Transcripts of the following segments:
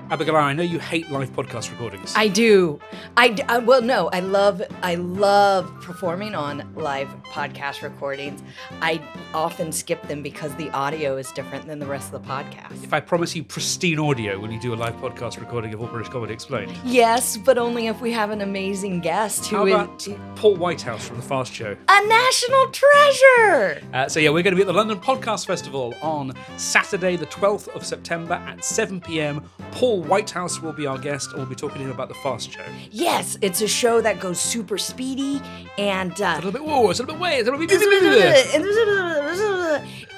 Abigoliah, I know you hate live podcast recordings. I do. I love performing on live podcast recordings. I often skip them because the audio is different than the rest of the podcast. If I promise you pristine audio when you do a live podcast recording of All British Comedy Explained. Yes, but only if we have an amazing guest who How about Paul Whitehouse from The Fast Show? a national treasure. We're going to be at the London Podcast Festival on Saturday, the 12th of September at 7 p.m. Paul Whitehouse will be our guest, and we'll be talking to him about The Fast Show. Yes, it's a show that goes super speedy and It's a little bit whoa, it's a little bit way, it's a little bit.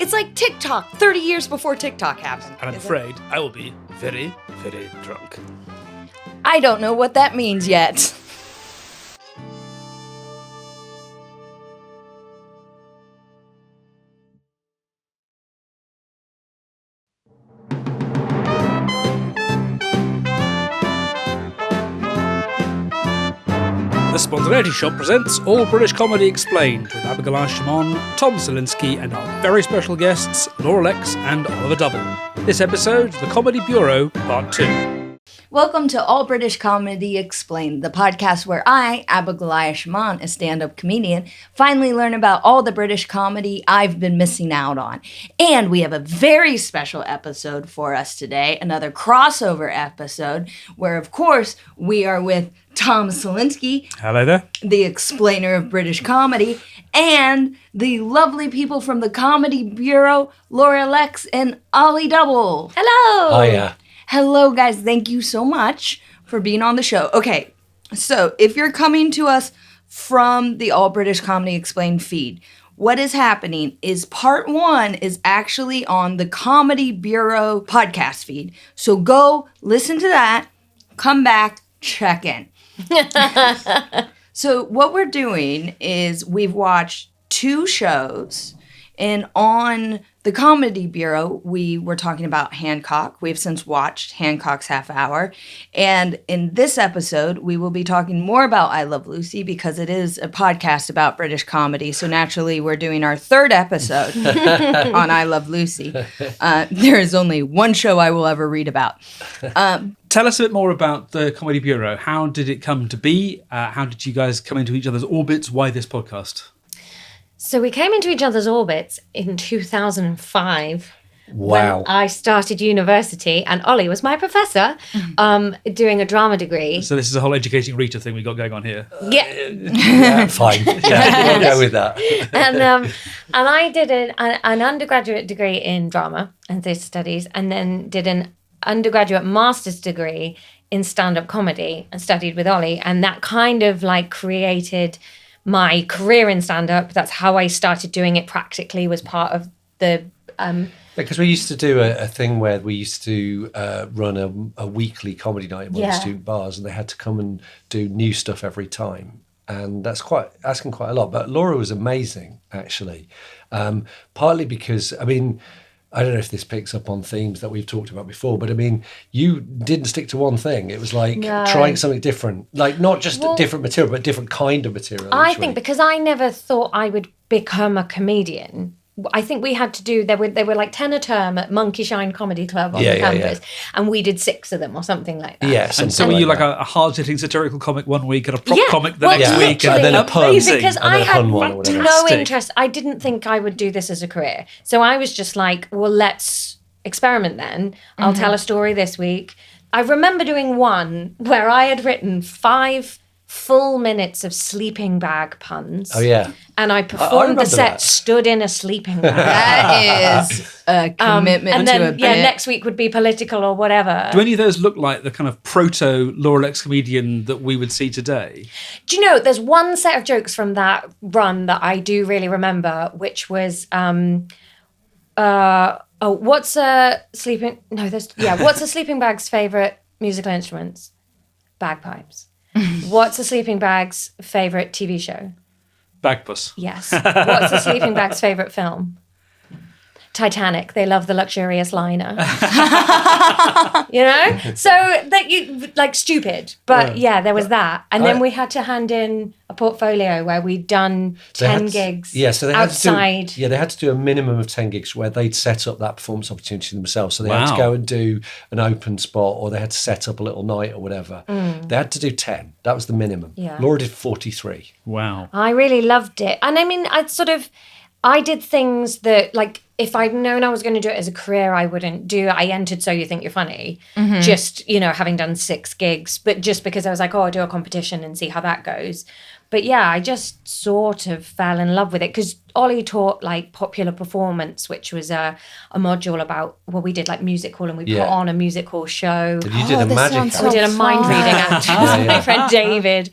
it's like TikTok 30 years before TikTok happened. And I'm afraid I will be very, very drunk. I don't know what that means yet. The Spontaneity Shop presents All British Comedy Explained with Abigoliah, Schamaun, Tom Salinsky, and our very special guests, Laura Lexx and Oliver Double. This episode, The Comedy Bureau, Part 2. Welcome to All British Comedy Explained, the podcast where I, Abigoliah Schamaun, a stand-up comedian, finally learn about all the British comedy I've been missing out on. And we have a very special episode for us today, another crossover episode, where, of course, we are with Tom Salinsky, Hello there. the explainer of British comedy, and the lovely people from the Comedy Bureau, Laura Lexx and Ollie Double. Hello! Oh, yeah. Hello, guys. Thank you so much for being on the show. Okay, so if you're coming to us from the All British Comedy Explained feed, what is happening is part 1 is actually on the Comedy Bureau podcast feed. So go listen to that, come back, check in. So what we're doing is we've watched 2 shows, and on the Comedy Bureau, we were talking about Hancock. We've since watched Hancock's half hour. And in this episode, we will be talking more about I Love Lucy because it is a podcast about British comedy. So naturally, we're doing our 3rd episode on I Love Lucy. There is only one show I will ever read about. Tell us a bit more about the Comedy Bureau. How did it come to be? How did you guys come into each other's orbits? Why this podcast? So we came into each other's orbits in 2005. Wow. When I started university, and Ollie was my professor, doing a drama degree. So this is a whole educating Rita thing we got going on here. Yeah, fine. Yeah, we'll go with that. And I did an undergraduate degree in drama and theatre studies, and then did an undergraduate master's degree in stand-up comedy and studied with Ollie, and that kind of like created my career in stand-up. That's how I started doing it practically, was part of the... Because we used to do a thing where we used to run a weekly comedy night in one of the student bars, and they had to come and do new stuff every time. And that's asking quite a lot. But Laura was amazing, actually. Partly because, I mean, I don't know if this picks up on themes that we've talked about before, but I mean, you didn't stick to one thing. It was like trying something different, like not just different material, but different kind of material. I think because I never thought I would become a comedian. I think we had to do, there were like 10 a term at Monkey Shine Comedy Club on the campus, and we did 6 of them or something like that. Yes. And so were you like a hard-hitting satirical comic one week and a prop comic the next week? And then a pun. Because I had no Fantastic. interest. I didn't think I would do this as a career. So I was just like, well, let's experiment then. I'll tell a story this week. I remember doing one where I had written 5 full minutes of sleeping bag puns. Oh, yeah. And I performed the set, that. stood in a sleeping bag. That is a commitment and then, to a bit. next week would be political or whatever. Do any of those look like the kind of proto Laura Lexx comedian that we would see today? Do you know, there's one set of jokes from that run that I do really remember, which was, what's a sleeping bag's favourite musical instruments? Bagpipes. What's a sleeping bag's favourite TV show? Bagpuss. Yes. What's a sleeping bag's favourite film? Titanic, they love the luxurious liner. You know? So that you like stupid. But yeah, there was that. And then we had to hand in a portfolio where we'd done 10 gigs so they outside. they had to do a minimum of 10 gigs where they'd set up that performance opportunity themselves. So they had to go and do an open spot, or they had to set up a little night or whatever. They had to do 10. That was the minimum. Yeah. Laura did 43. Wow. I really loved it. And I mean, I did things that, like, if I'd known I was going to do it as a career, I wouldn't do. I entered So You Think You're Funny, just, you know, having done 6 gigs, but just because I was like, oh, I'll do a competition and see how that goes. But yeah, I just sort of fell in love with it because Ollie taught like popular performance, which was a module about, well, we did like music hall and we put on a music hall show. You did a magic act. We did a mind reading act with my friend David.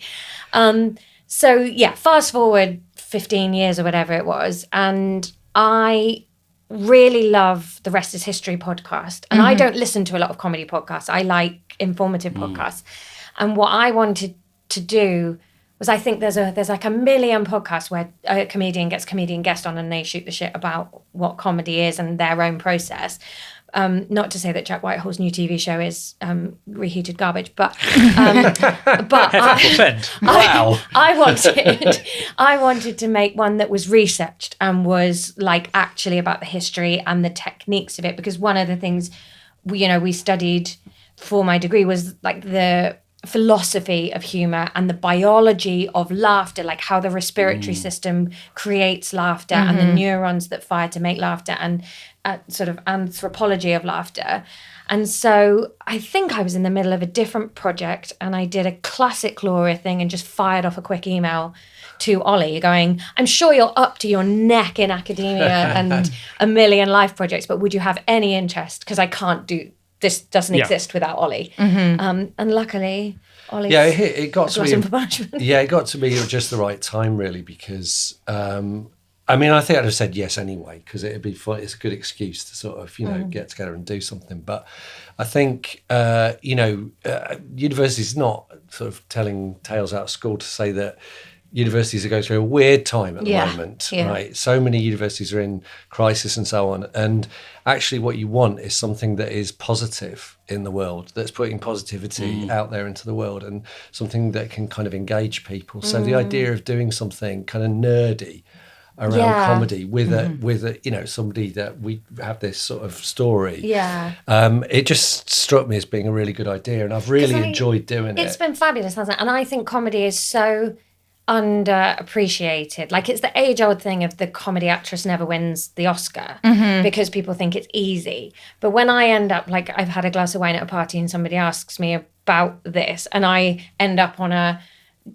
So yeah, fast forward 15 years or whatever it was, and I really love the Rest is History podcast. And I don't listen to a lot of comedy podcasts. I like informative podcasts. And what I wanted to do was, I think there's like a million podcasts where a comedian gets comedian guest on and they shoot the shit about what comedy is and their own process. Not to say that Jack Whitehall's new TV show is reheated garbage, but I wanted to make one that was researched and was like actually about the history and the techniques of it, because one of the things we studied for my degree was like the philosophy of humor and the biology of laughter, like how the respiratory system creates laughter and the neurons that fire to make laughter, and sort of anthropology of laughter. And so I think I was in the middle of a different project and I did a classic Laura thing and just fired off a quick email to Ollie going, I'm sure you're up to your neck in academia and a million life projects, but would you have any interest? Because I can't do this, doesn't exist without Ollie. And luckily, Ollie. Yeah, it got to me. Yeah, it got to me at just the right time, really, because I mean, I think I'd have said yes anyway, because it'd be fun. It's a good excuse to sort of get together and do something. But I think university's not sort of telling tales out of school to say that universities are going through a weird time at the moment, right? So many universities are in crisis and so on. And actually what you want is something that is positive in the world, that's putting positivity out there into the world, and something that can kind of engage people. So the idea of doing something kind of nerdy around comedy with a somebody that we have this sort of story. It just struck me as being a really good idea, and I've really enjoyed doing it. It's been fabulous, hasn't it? And I think comedy is so underappreciated. Like, it's the age-old thing of the comedy actress never wins the Oscar because people think it's easy. But when I end up, like, I've had a glass of wine at a party and somebody asks me about this, and I end up on a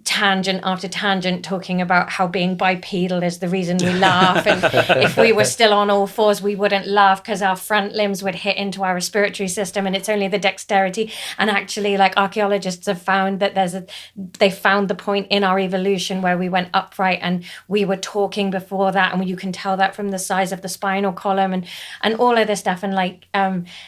tangent after tangent talking about how being bipedal is the reason we laugh, and if we were still on all fours we wouldn't laugh because our front limbs would hit into our respiratory system, and it's only the dexterity. And actually, like, archaeologists have found that they found the point in our evolution where we went upright and we were talking before that, and you can tell that from the size of the spinal column and all of this stuff, and like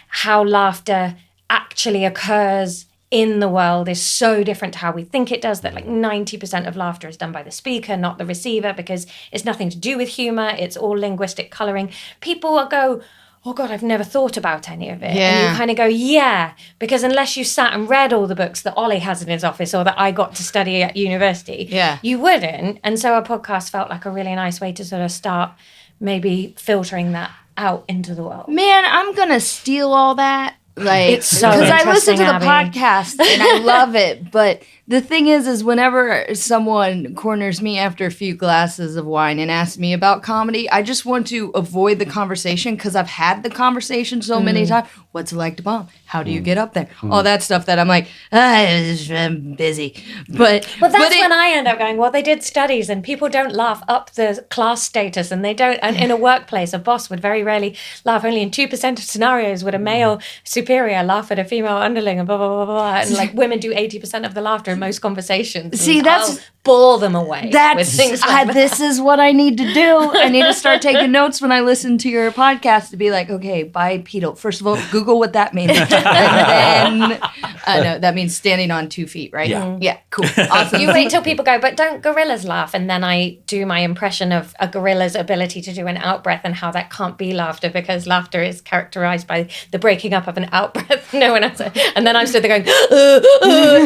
how laughter actually occurs in the world is so different to how we think it does, that like 90% of laughter is done by the speaker, not the receiver, because it's nothing to do with humor. It's all linguistic coloring. People will go, oh God, I've never thought about any of it. And you kind of go, yeah, because unless you sat and read all the books that Ollie has in his office or that I got to study at university, you wouldn't. And so a podcast felt like a really nice way to sort of start maybe filtering that out into the world. Man, I'm going to steal all that. Like, it's so because I listen to the Abby. podcast and I love it, but the thing is whenever someone corners me after a few glasses of wine and asks me about comedy, I just want to avoid the conversation because I've had the conversation so many times. What's it like to bomb? How do you get up there? All that stuff that I'm like, I'm busy. But that's when I end up going, well, they did studies and people don't laugh up the class status, and they don't. And in a workplace, a boss would very rarely laugh. Only in 2% of scenarios would a male superior laugh at a female underling, and blah blah blah blah. And like, women do 80% of the laughter in most conversations. See, I'll bore them away. With things like that. This is what I need to do. I need to start taking notes when I listen to your podcast to be like, okay, bipedal. First of all, Google what that means, and then No, that means standing on 2 feet, right? Yeah. Yeah, cool. Awesome. You wait till people go, but don't gorillas laugh? And then I do my impression of a gorilla's ability to do an out-breath and how that can't be laughter because laughter is characterized by the breaking up of an out-breath. No one else. And then I'm stood there going,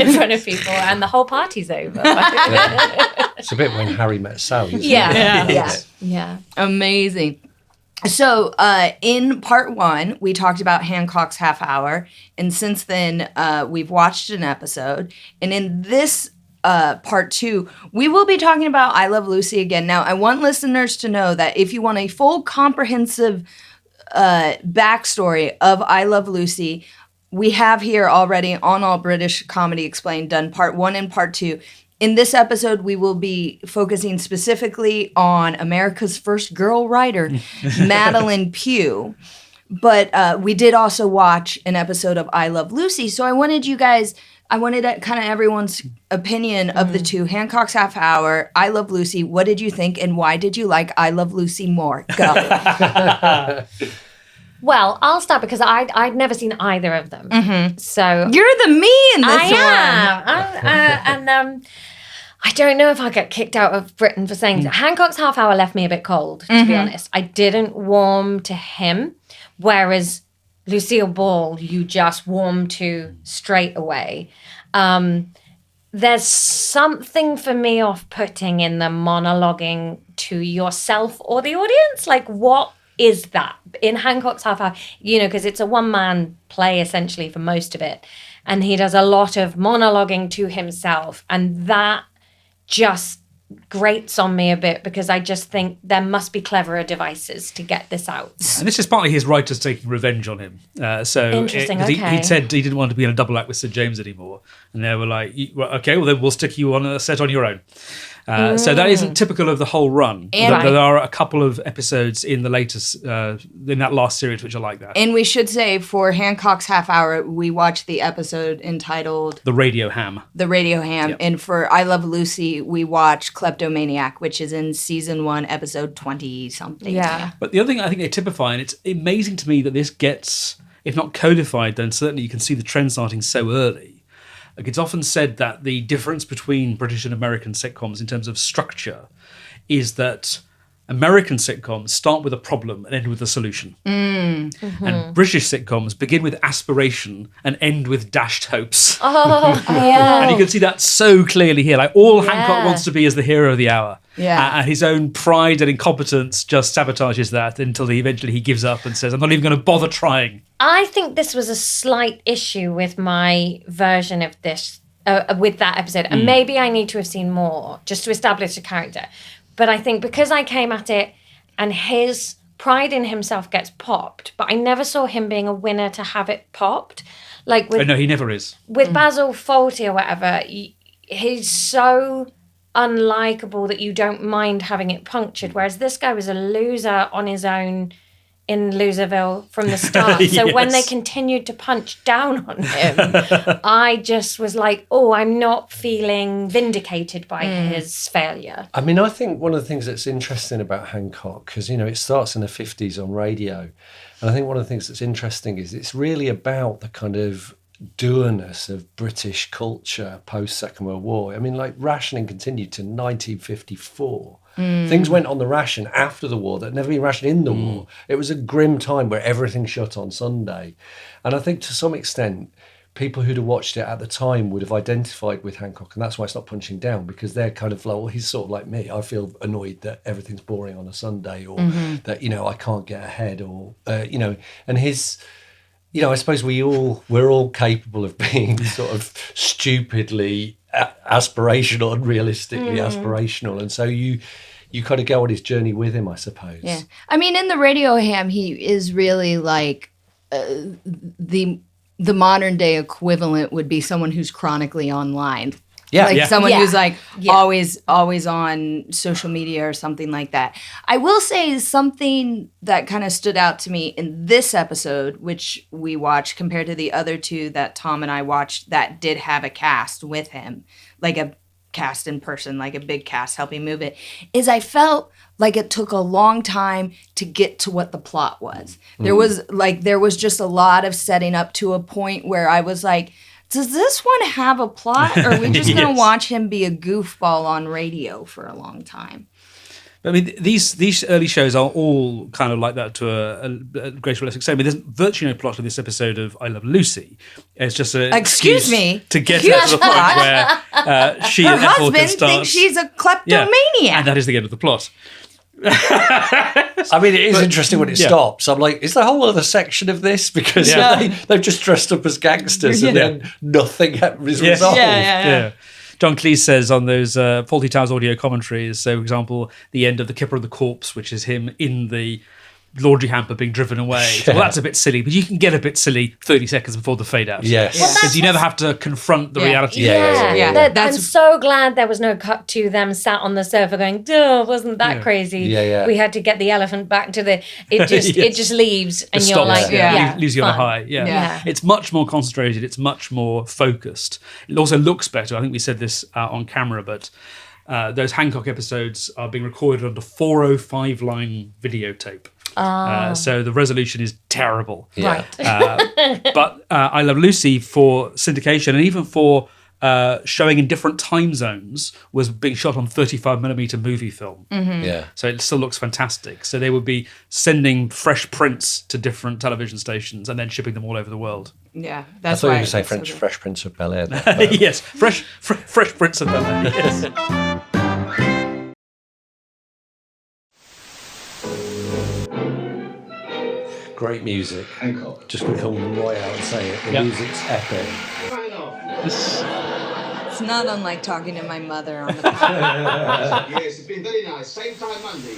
in front of people and the whole party's over. It's a bit when Harry met Sally. Isn't Yeah. Amazing. So in part 1, we talked about Hancock's half hour. And since then, we've watched an episode. And in this part 2, we will be talking about I Love Lucy again. Now, I want listeners to know that if you want a full comprehensive backstory of I Love Lucy, we have here already on All British Comedy Explained done part 1 and part 2. In this episode, we will be focusing specifically on America's first girl writer, Madeline Pugh. But we did also watch an episode of I Love Lucy. So I wanted kind of everyone's opinion of the two. Hancock's half hour, I Love Lucy. What did you think and why did you like I Love Lucy more? Go. Well, I'll start because I'd never seen either of them. So You're the me in this one. And I don't know if I get kicked out of Britain for saying so. Hancock's half hour left me a bit cold, to be honest. I didn't warm to him, whereas Lucille Ball, you just warm to straight away. There's something for me off-putting in the monologuing to yourself or the audience. Like, what is that in Hancock's half hour? You know, because it's a one-man play essentially for most of it. And he does a lot of monologuing to himself. And that just grates on me a bit because I just think there must be cleverer devices to get this out. And this is partly his writers taking revenge on him. Interesting, okay. He'd said he didn't want to be in a double act with St. James anymore. And they were like, okay, well then we'll stick you on a set on your own. So that isn't typical of the whole run. And there are a couple of episodes in the latest, in that last series, which are like that. And we should say for Hancock's half hour, we watched the episode entitled The Radio Ham. Yep. And for I Love Lucy, we watched Kleptomaniac, which is in season 1, episode 20-something. Yeah. But the other thing I think they typify, and it's amazing to me that this gets, if not codified, then certainly you can see the trend starting so early. Like, it's often said that the difference between British and American sitcoms in terms of structure is that American sitcoms start with a problem and end with a solution. And British sitcoms begin with aspiration and end with dashed hopes. Oh, yeah. And you can see that so clearly here. Like, all Hancock wants to be is the hero of the hour. Yeah. And his own pride and incompetence just sabotages that until eventually he gives up and says, I'm not even going to bother trying. I think this was a slight issue with my version of this, with that episode. And maybe I need to have seen more just to establish a character. But I think because I came at it and his pride in himself gets popped, but I never saw him being a winner to have it popped. Like with, no, he never is. With Basil Fawlty or whatever, he's so unlikable that you don't mind having it punctured. Whereas this guy was a loser on his own in Loserville from the start. So when they continued to punch down on him, I just was like, oh, I'm not feeling vindicated by his failure. I mean, I think one of the things that's interesting about Hancock, because, you know, it starts in the 50s on radio. And I think one of the things that's interesting is it's really about the kind of dourness of British culture post-Second World War. I mean, like, rationing continued to 1954. Things went on the ration after the war that had never been rationed in the war. It was a grim time where everything shut on Sunday. And I think to some extent, people who'd have watched it at the time would have identified with Hancock. And that's why it's not punching down, because they're kind of like, well, he's sort of like me. I feel annoyed that everything's boring on a Sunday, or that, you know, I can't get ahead, or, you know, and his... You know, I suppose we're all capable of being sort of stupidly aspirational and realistically aspirational, and so you kind of go on his journey with him, I suppose. Yeah, I mean, in the Radio Ham, he is really like the modern day equivalent would be someone who's chronically online. Someone who's like always on social media or something like that. I will say something that kind of stood out to me in this episode, which we watched compared to the other two that Tom and I watched that did have a cast with him, like a cast in person, like a big cast helping move it, is I felt like it took a long time to get to what the plot was. There was just a lot of setting up to a point where I was like, does this one have a plot, or are we just going to Yes. watch him be a goofball on radio for a long time? I mean, these early shows are all kind of like that to a greater or less extent. I mean, there's virtually no plot to this episode of I Love Lucy. It's just an Excuse excuse me? to get Huge her to the point plot. where she Her and Ethel can husband start. thinks she's a Yeah, kleptomaniac. and that is the end of the plot. I mean, it is interesting when it stops. I'm like, is there a whole other section of this? Because Yeah. they've just dressed up as gangsters and then nothing is Yes. resolved. Yeah. John Cleese says on those Faulty Towers audio commentaries, so for example, the end of The Kipper of the Corpse, which is him in the laundry hamper being driven away. So, well, that's a bit silly, but you can get a bit silly 30 seconds before the fade out. Yes. Well, Because you never have to confront the reality. Yeah. I'm That's- so glad there was no cut to them sat on the sofa going, "Duh, wasn't that crazy?" Yeah. We had to get the elephant back to the. It just Yes. it just leaves, and It you're stops, like, leaves you on a fun. high. Yeah. It's much more concentrated. It's much more focused. It also looks better. I think we said this on camera, but those Hancock episodes are being recorded under 405 line videotape. So the resolution is terrible. Yeah. But I Love Lucy for syndication and even for showing in different time zones was being shot on 35mm movie film. Yeah. So it still looks fantastic. So they would be sending fresh prints to different television stations and then shipping them all over the world. Yeah, I that's thought you why were going to say it's so French good. Fresh Prince of Bel-Air. Yes, fresh prints of them. Yes. Great music. Just going to come right out and say it. The Yep. music's epic. It's not unlike talking to my mother on the phone. Yes, it's been very nice. Same time Monday.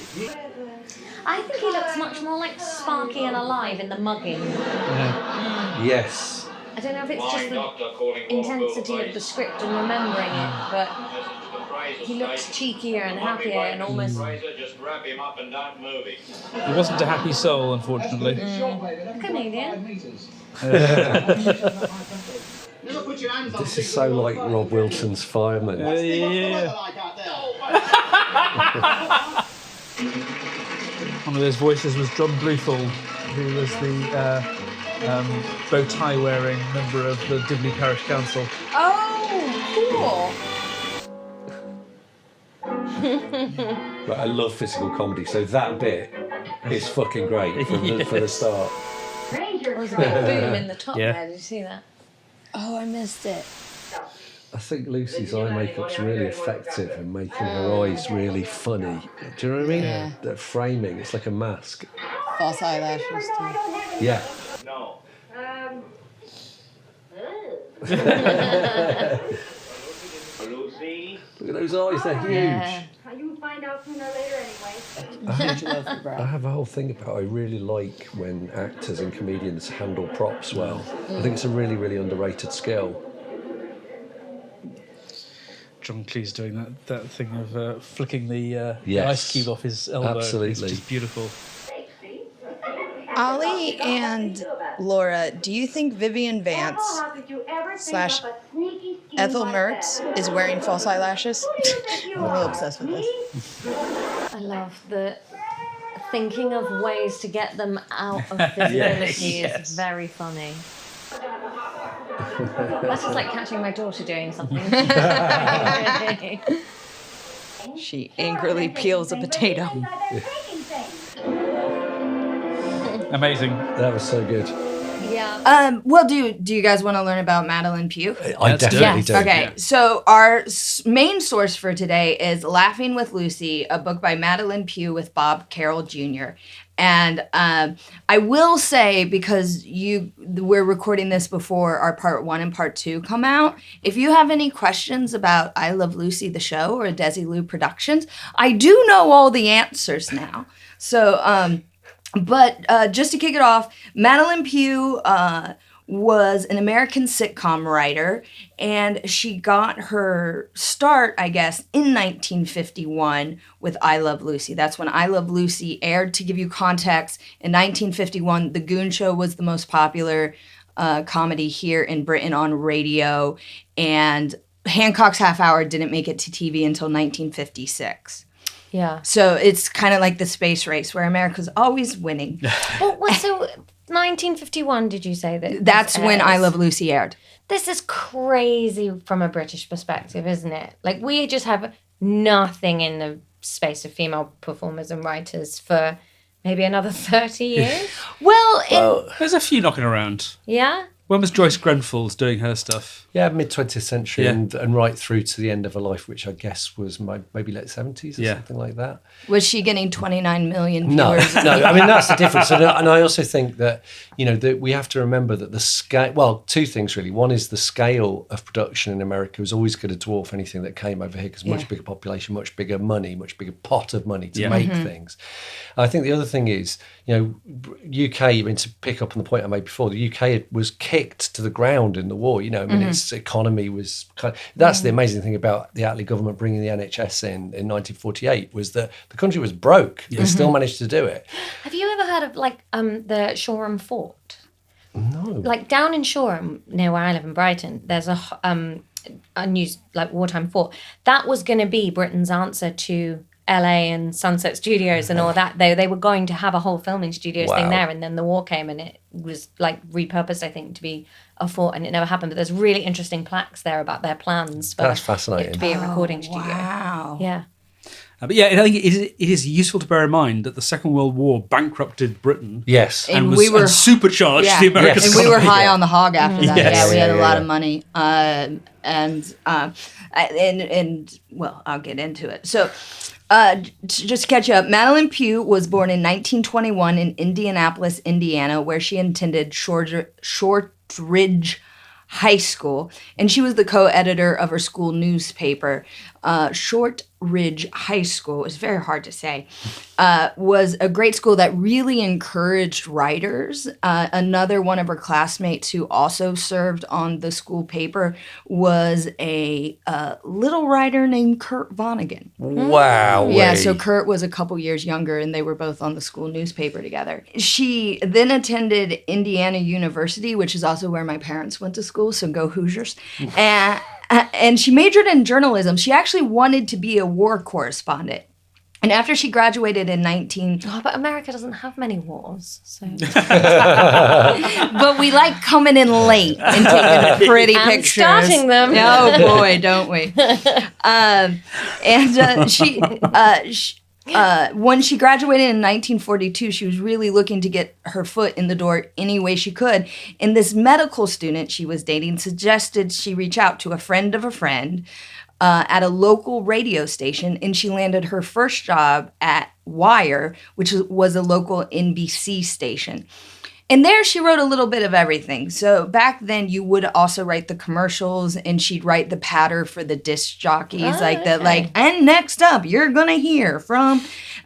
I think he looks much more like Sparky and Alive in the mugging. Yes. I don't know if it's just the intensity of the script and remembering it, but he looks cheekier and happier and almost. Just wrap him up and don't move him. He wasn't a happy soul, unfortunately. Comedian. Never put your hands on This is so like Rob Wilson's Fireman. What's the weather like out there? One of those voices was John Bluthal, who was the bow tie wearing member of the Dibley Parish Council. Oh, But I love physical comedy, so that bit is fucking great from the start. There was a big boom in the top Yeah. there. Did you see that? Oh, I missed it. I think Lucy's eye makeup's really effective in making her eyes really funny. Do you know what I mean? Yeah. That framing, it's like a mask. False eyelashes too. Yeah. No. Lucy. Look at those eyes, they're huge. Yeah. You find out sooner or later anyway. I have a whole thing about I really like when actors and comedians handle props well. I think it's a really, really underrated skill. John Cleese doing that thing of flicking the Yes. ice cube off his elbow. Absolutely. It's just beautiful. Ollie and Laura, do you think Vivian Vance slash Ethel Mertz is wearing false eyelashes? I'm a little obsessed with this. I love the thinking of ways to get them out of visibility is very funny. That's just like catching my daughter doing something. She angrily peels a potato. Amazing. That was so good. Yeah. Well, do you guys want to learn about Madeline Pugh? I Let's do it. definitely do. Okay, Yeah. so our main source for today is Laughing with Lucy, a book by Madeline Pugh with Bob Carroll Jr. And I will say, because we're recording this before our part 1 and part 2 come out, if you have any questions about I Love Lucy the show or Desilu Productions, I do know all the answers now. So, but just to kick it off, Madeline Pugh was an American sitcom writer, and she got her start, I guess, in 1951 with I Love Lucy. That's when I Love Lucy aired. To give you context, in 1951, The Goon Show was the most popular comedy here in Britain on radio, and Hancock's Half Hour didn't make it to TV until 1956. Yeah. So it's kind of like the space race where America's always winning. Well, so 1951, did you say that? That's this when I airs? Love Lucy aired. This is crazy from a British perspective, isn't it? Like, we just have nothing in the space of female performers and writers for maybe another 30 years. Well, There's a few knocking around. Yeah? When was Joyce Grenfell's doing her stuff? Yeah, mid-20th century Yeah. and right through to the end of her life, which I guess was maybe late 70s or Yeah. something like that. was she getting 29 million No, viewers? no. I mean, that's the difference. And I also think that, that we have to remember that the scale, well, two things really. One is the scale of production in America is always going to dwarf anything that came over here because much bigger population, much bigger money, much bigger pot of money to make things. I think the other thing is, UK, I mean, to pick up on the point I made before, the UK was kicked to the ground in the war. I mean, its economy was that's the amazing thing about the Attlee government bringing the NHS in 1948 was that the country was broke. They still managed to do it. Have you ever heard of, the Shoreham Fort? No. Like, down in Shoreham, near where I live in Brighton, there's a new, wartime fort. That was going to be Britain's answer to LA and Sunset Studios and all that. They were going to have a whole filming studios thing there, and then the war came and it was repurposed, I think, to be a fort, and it never happened. But there's really interesting plaques there about their plans for That's fascinating. it to be a recording studio. Wow. Yeah. But yeah, I think it is useful to bear in mind that the Second World War bankrupted Britain. Yes. And we were supercharged yeah. the American And we were economy. high on the hog after that. Yes. Yeah, we had a lot Yeah. of money. Well, I'll get into it. So, just to catch up, Madeline Pugh was born in 1921 in Indianapolis, Indiana, where she attended Shortridge High School, and she was the co-editor of her school newspaper. Shortridge High School, it's very hard to say, was a great school that really encouraged writers. Another one of her classmates who also served on the school paper was a little writer named Kurt Vonnegut. Wow. Yeah, so Kurt was a couple years younger, and they were both on the school newspaper together. She then attended Indiana University, which is also where my parents went to school, so go Hoosiers. And she majored in journalism. She actually wanted to be a war correspondent. And after she graduated in Oh, but America doesn't have many wars, so... But we like coming in late and taking pretty And pictures. starting them. Oh, boy, don't we? When she graduated in 1942, she was really looking to get her foot in the door any way she could. And this medical student she was dating suggested she reach out to a friend of a friend at a local radio station, and she landed her first job at Wire, which was a local NBC station. And there she wrote a little bit of everything. So back then you would also write the commercials, and she'd write the patter for the disc jockeys, and next up you're gonna hear from,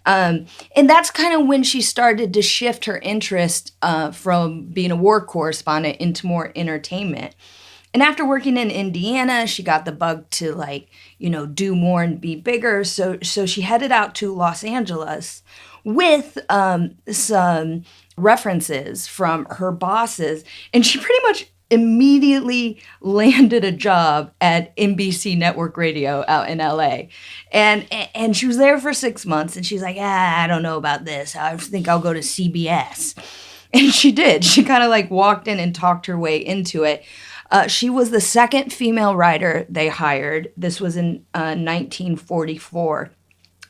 and that's kind of when she started to shift her interest from being a war correspondent into more entertainment. And after working in Indiana, she got the bug to do more and be bigger. So she headed out to Los Angeles with some references from her bosses, and she pretty much immediately landed a job at NBC Network Radio out in LA. And she was there for 6 months, and she's like, I don't know about this. I think I'll go to CBS. And she did. She kind of walked in and talked her way into it. She was the second female writer they hired. This was in 1944.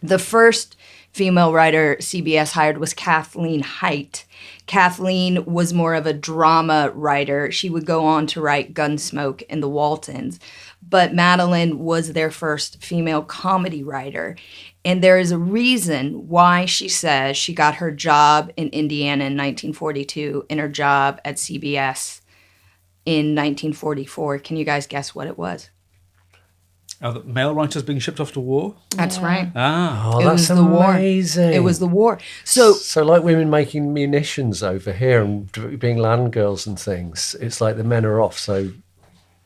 The first female writer CBS hired was Kathleen Haidt. Kathleen was more of a drama writer. She would go on to write Gunsmoke and The Waltons. But Madeline was their first female comedy writer. And there is a reason why she says she got her job in Indiana in 1942 and her job at CBS in 1944. Can you guys guess what it was? Oh, the male writers being shipped off to war? That's right. Ah. Oh, It that's was the war. amazing. It was the war. So like women making munitions over here and being land girls and things. It's like the men are off. So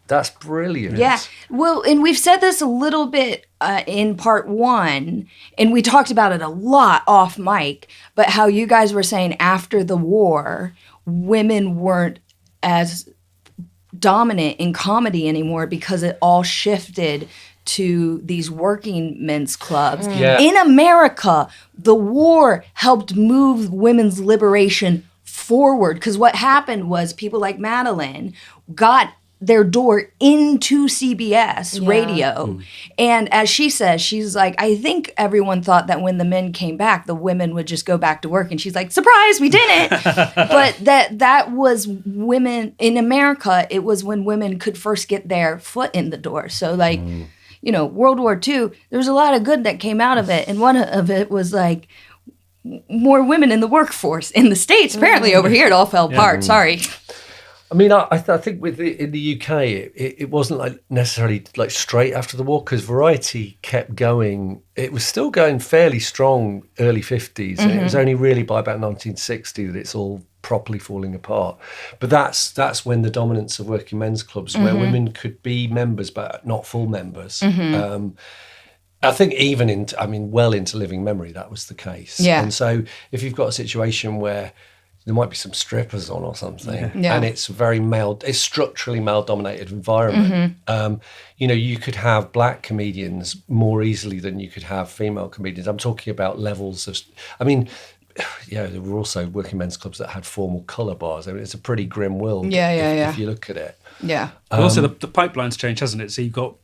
that's brilliant. yeah, well, and we've said this a little bit in part one, and we talked about it a lot off mic, but how you guys were saying after the war, women weren't as dominant in comedy anymore because it all shifted to these working men's clubs. Yeah. In America, the war helped move women's liberation forward, because what happened was people like Madeline got their door into CBS radio. And as she says, she's like, I think everyone thought that when the men came back, the women would just go back to work. And she's like, surprise, we didn't. But that was women in America. It was when women could first get their foot in the door. So like, you know, World War II, there was a lot of good that came out of it. And one of it was like more women in the workforce in the States. Apparently over here, it all fell apart. Sorry. I mean, I think in the UK, it wasn't like necessarily like straight after the war, because Variety kept going. It was still going fairly strong early 50s. And it was only really by about 1960 that it's all properly falling apart. But that's when the dominance of working men's clubs, where women could be members but not full members. I think even well into living memory, that was the case. Yeah. And so if you've got a situation where there might be some strippers on or something, Yeah. and it's it's structurally male-dominated environment. You know, you could have black comedians more easily than you could have female comedians. I'm talking about levels of, I mean, yeah, there were also working men's clubs that had formal colour bars. I mean, it's a pretty grim world if you look at it. Yeah. But also the pipeline's changed, hasn't it? So you've got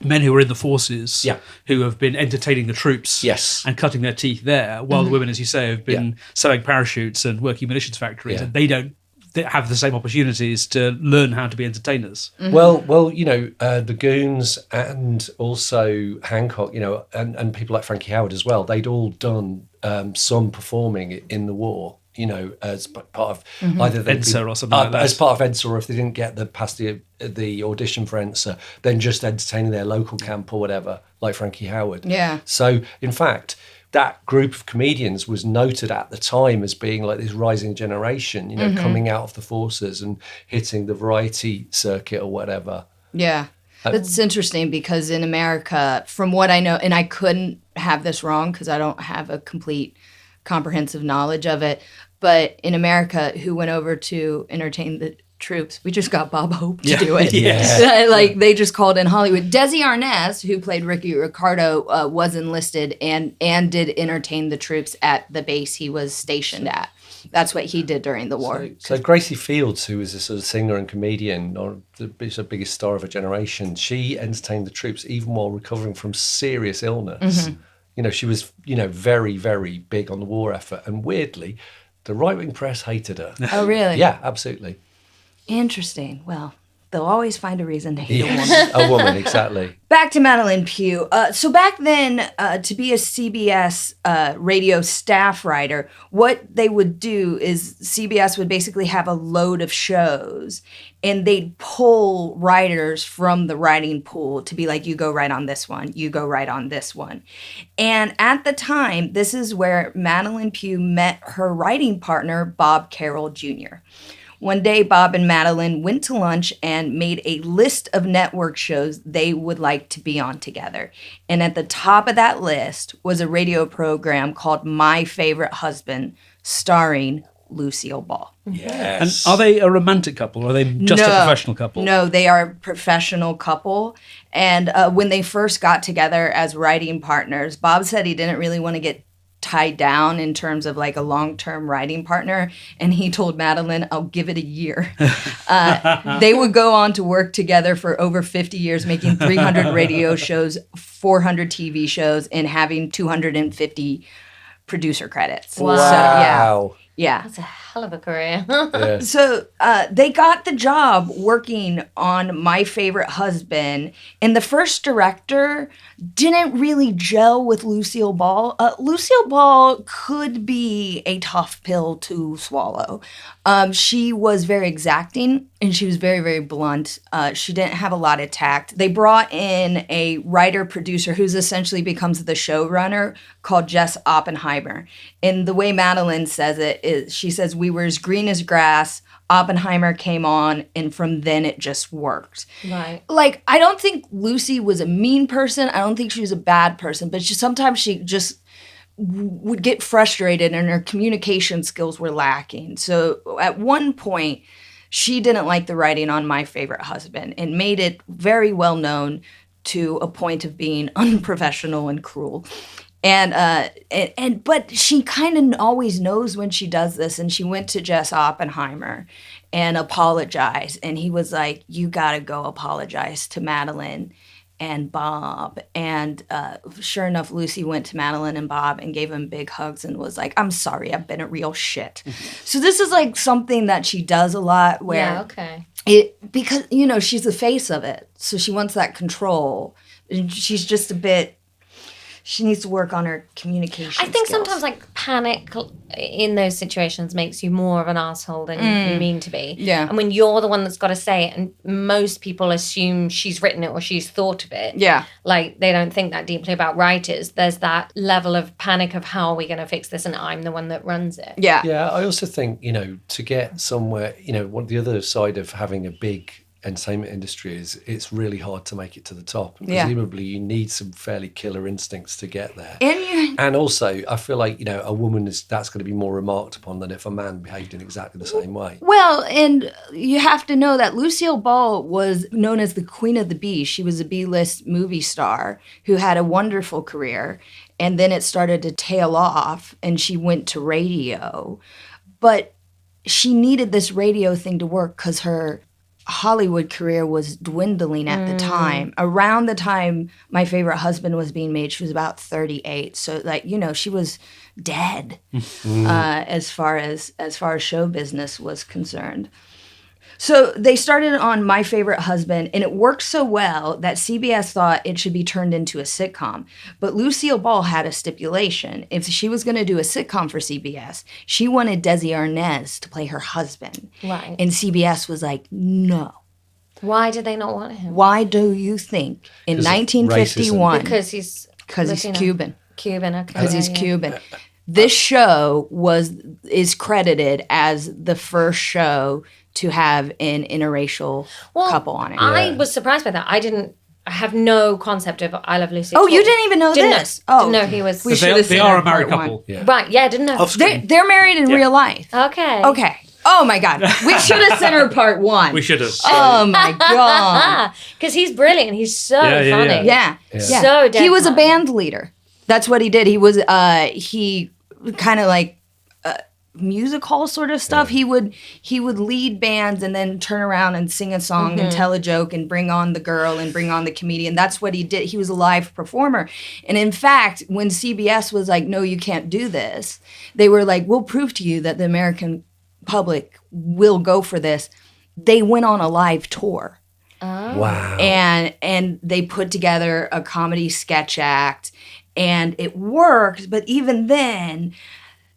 men who are in the forces who have been entertaining the troops and cutting their teeth there, while the women, as you say, have been selling parachutes and working munitions factories, and they don't have the same opportunities to learn how to be entertainers. Well, you know, the Goons and also Hancock, you know, and people like Frankie Howard as well, they'd all done some performing in the war, you know, as part of either EDSA or something like that. As part of EDSA, or if they didn't get past the audition for EDSA, then just entertaining their local camp or whatever, like Frankie Howard. Yeah. So, in fact, that group of comedians was noted at the time as being like this rising generation, you know, coming out of the forces and hitting the variety circuit or whatever. Yeah. That's interesting, because in America, from what I know, and I couldn't have this wrong because I don't have a complete comprehensive knowledge of it, but in America, who went over to entertain the troops, we just got Bob Hope to do it. Like, they just called in Hollywood. Desi Arnaz, who played Ricky Ricardo, was enlisted and did entertain the troops at the base he was stationed at. That's what he did during the war. So Gracie Fields, who was a sort of singer and comedian, or the biggest star of a generation, she entertained the troops even while recovering from serious illness. You know, she was, you know, very, very big on the war effort. And weirdly, the right-wing press hated her. Oh, really? Yeah, absolutely. Interesting. Well, they'll always find a reason to hate a woman. A woman, exactly. Back to Madeline Pugh. So back then, to be a CBS radio staff writer, what they would do is CBS would basically have a load of shows, and they'd pull writers from the writing pool to be like, you go write on this one, you go write on this one. And at the time, this is where Madeline Pugh met her writing partner, Bob Carroll Jr. One day, Bob and Madeline went to lunch and made a list of network shows they would like to be on together. And at the top of that list was a radio program called My Favorite Husband, starring Lucille Ball. Yes. And are they a romantic couple, or are they just a professional couple? No, they are a professional couple. And when they first got together as writing partners, Bob said he didn't really want to get tied down in terms of like a long-term writing partner, and he told Madeline, I'll give it a year. They would go on to work together for over 50 years, making 300 radio shows, 400 TV shows, and having 250 producer credits. Wow. So, yeah. That's a hell of a career. Yeah. So they got the job working on My Favorite Husband, and the first director didn't really gel with Lucille Ball. Lucille Ball could be a tough pill to swallow. She was very exacting, and she was very, very blunt. She didn't have a lot of tact. They brought in a writer-producer who's essentially becomes the showrunner called Jess Oppenheimer. And the way Madeline says it is, she says, we were as green as grass. Oppenheimer came on, and from then it just worked. Right. Like, I don't think Lucy was a mean person. I don't think she was a bad person, but sometimes she just would get frustrated and her communication skills were lacking. So at one point, she didn't like the writing on My Favorite Husband and made it very well known to a point of being unprofessional and cruel. But she kind of always knows when she does this, and she went to Jess Oppenheimer and apologized, and he was like, you got to go apologize to Madeline and Bob. And sure enough, Lucy went to Madeline and Bob and gave them big hugs and was like, I'm sorry, I've been a real shit. So this is like something that she does a lot where because, you know, she's the face of it. So she wants that control. And she's just a bit, she needs to work on her communication I think skills. sometimes like panic in those situations makes you more of an asshole than you mean to be. Yeah. And when you're the one that's got to say it, and most people assume she's written it or she's thought of it. Yeah. Like they don't think that deeply about writers. There's that level of panic of how are we going to fix this, and I'm the one that runs it. Yeah. Yeah, I also think, you know, to get somewhere, you know, the other side of having a big entertainment industry is it's really hard to make it to the top. Yeah. Presumably you need some fairly killer instincts to get there. And And also, I feel like, you know, a woman that's going to be more remarked upon than if a man behaved in exactly the same way. well, and you have to know that Lucille Ball was known as the Queen of the B. She was a B-list movie star who had a wonderful career, and then it started to tail off, and she went to radio. But she needed this radio thing to work because her Hollywood career was dwindling at the time. Around the time My Favorite Husband was being made, she was about 38. So, like, you know, she was dead as far as show business was concerned. So they started on My Favorite Husband, and it worked so well that CBS thought it should be turned into a sitcom. But Lucille Ball had a stipulation. If she was going to do a sitcom for CBS, she wanted Desi Arnaz to play her husband. Right. And CBS was like, no. Why did they not want him? Why do you think in 'Cause of 1951? Because he's Latino. Cuban. Cuban, okay. Because he's yeah. Cuban. This show is credited as the first show to have an interracial couple on it. I was surprised by that. I have no concept of I Love Lucy. Oh, at you all. didn't even know Didn't this? Know, Oh. didn't know he was. We should have They seen are our a married part one. couple. Yeah. Right, yeah, didn't know. Off screen. They're married in real life. Okay. Okay. Oh my God. We should have sent her part one. We should have. Oh my God. Because he's brilliant. He's so Yeah, yeah, funny. Yeah. So He was a deadpan. band leader. That's what he did. He was he kind of like music hall sort of stuff. He would lead bands and then turn around and sing a song and tell a joke and bring on the girl and bring on the comedian. That's what he did. He was a live performer. And in fact, when CBS was like, no, you can't do this, they were like, we'll prove to you that the American public will go for this. They went on a live tour. Wow. And they put together a comedy sketch act, and it worked. But even then,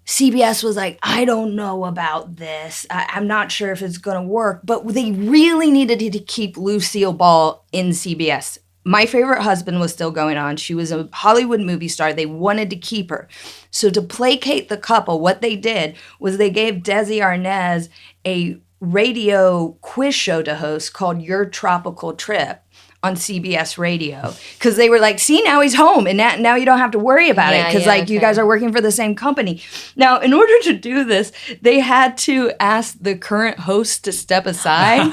CBS was like, I don't know about this. I'm not sure if it's going to work. But they really needed to keep Lucille Ball in CBS. My Favorite Husband was still going on. She was a Hollywood movie star. They wanted to keep her. So to placate the couple, what they did was they gave Desi Arnaz a radio quiz show to host called Your Tropical Trip on CBS radio, because they were like, see, now he's home, and now you don't have to worry about it, because you guys are working for the same company. Now, in order to do this, they had to ask the current host to step aside.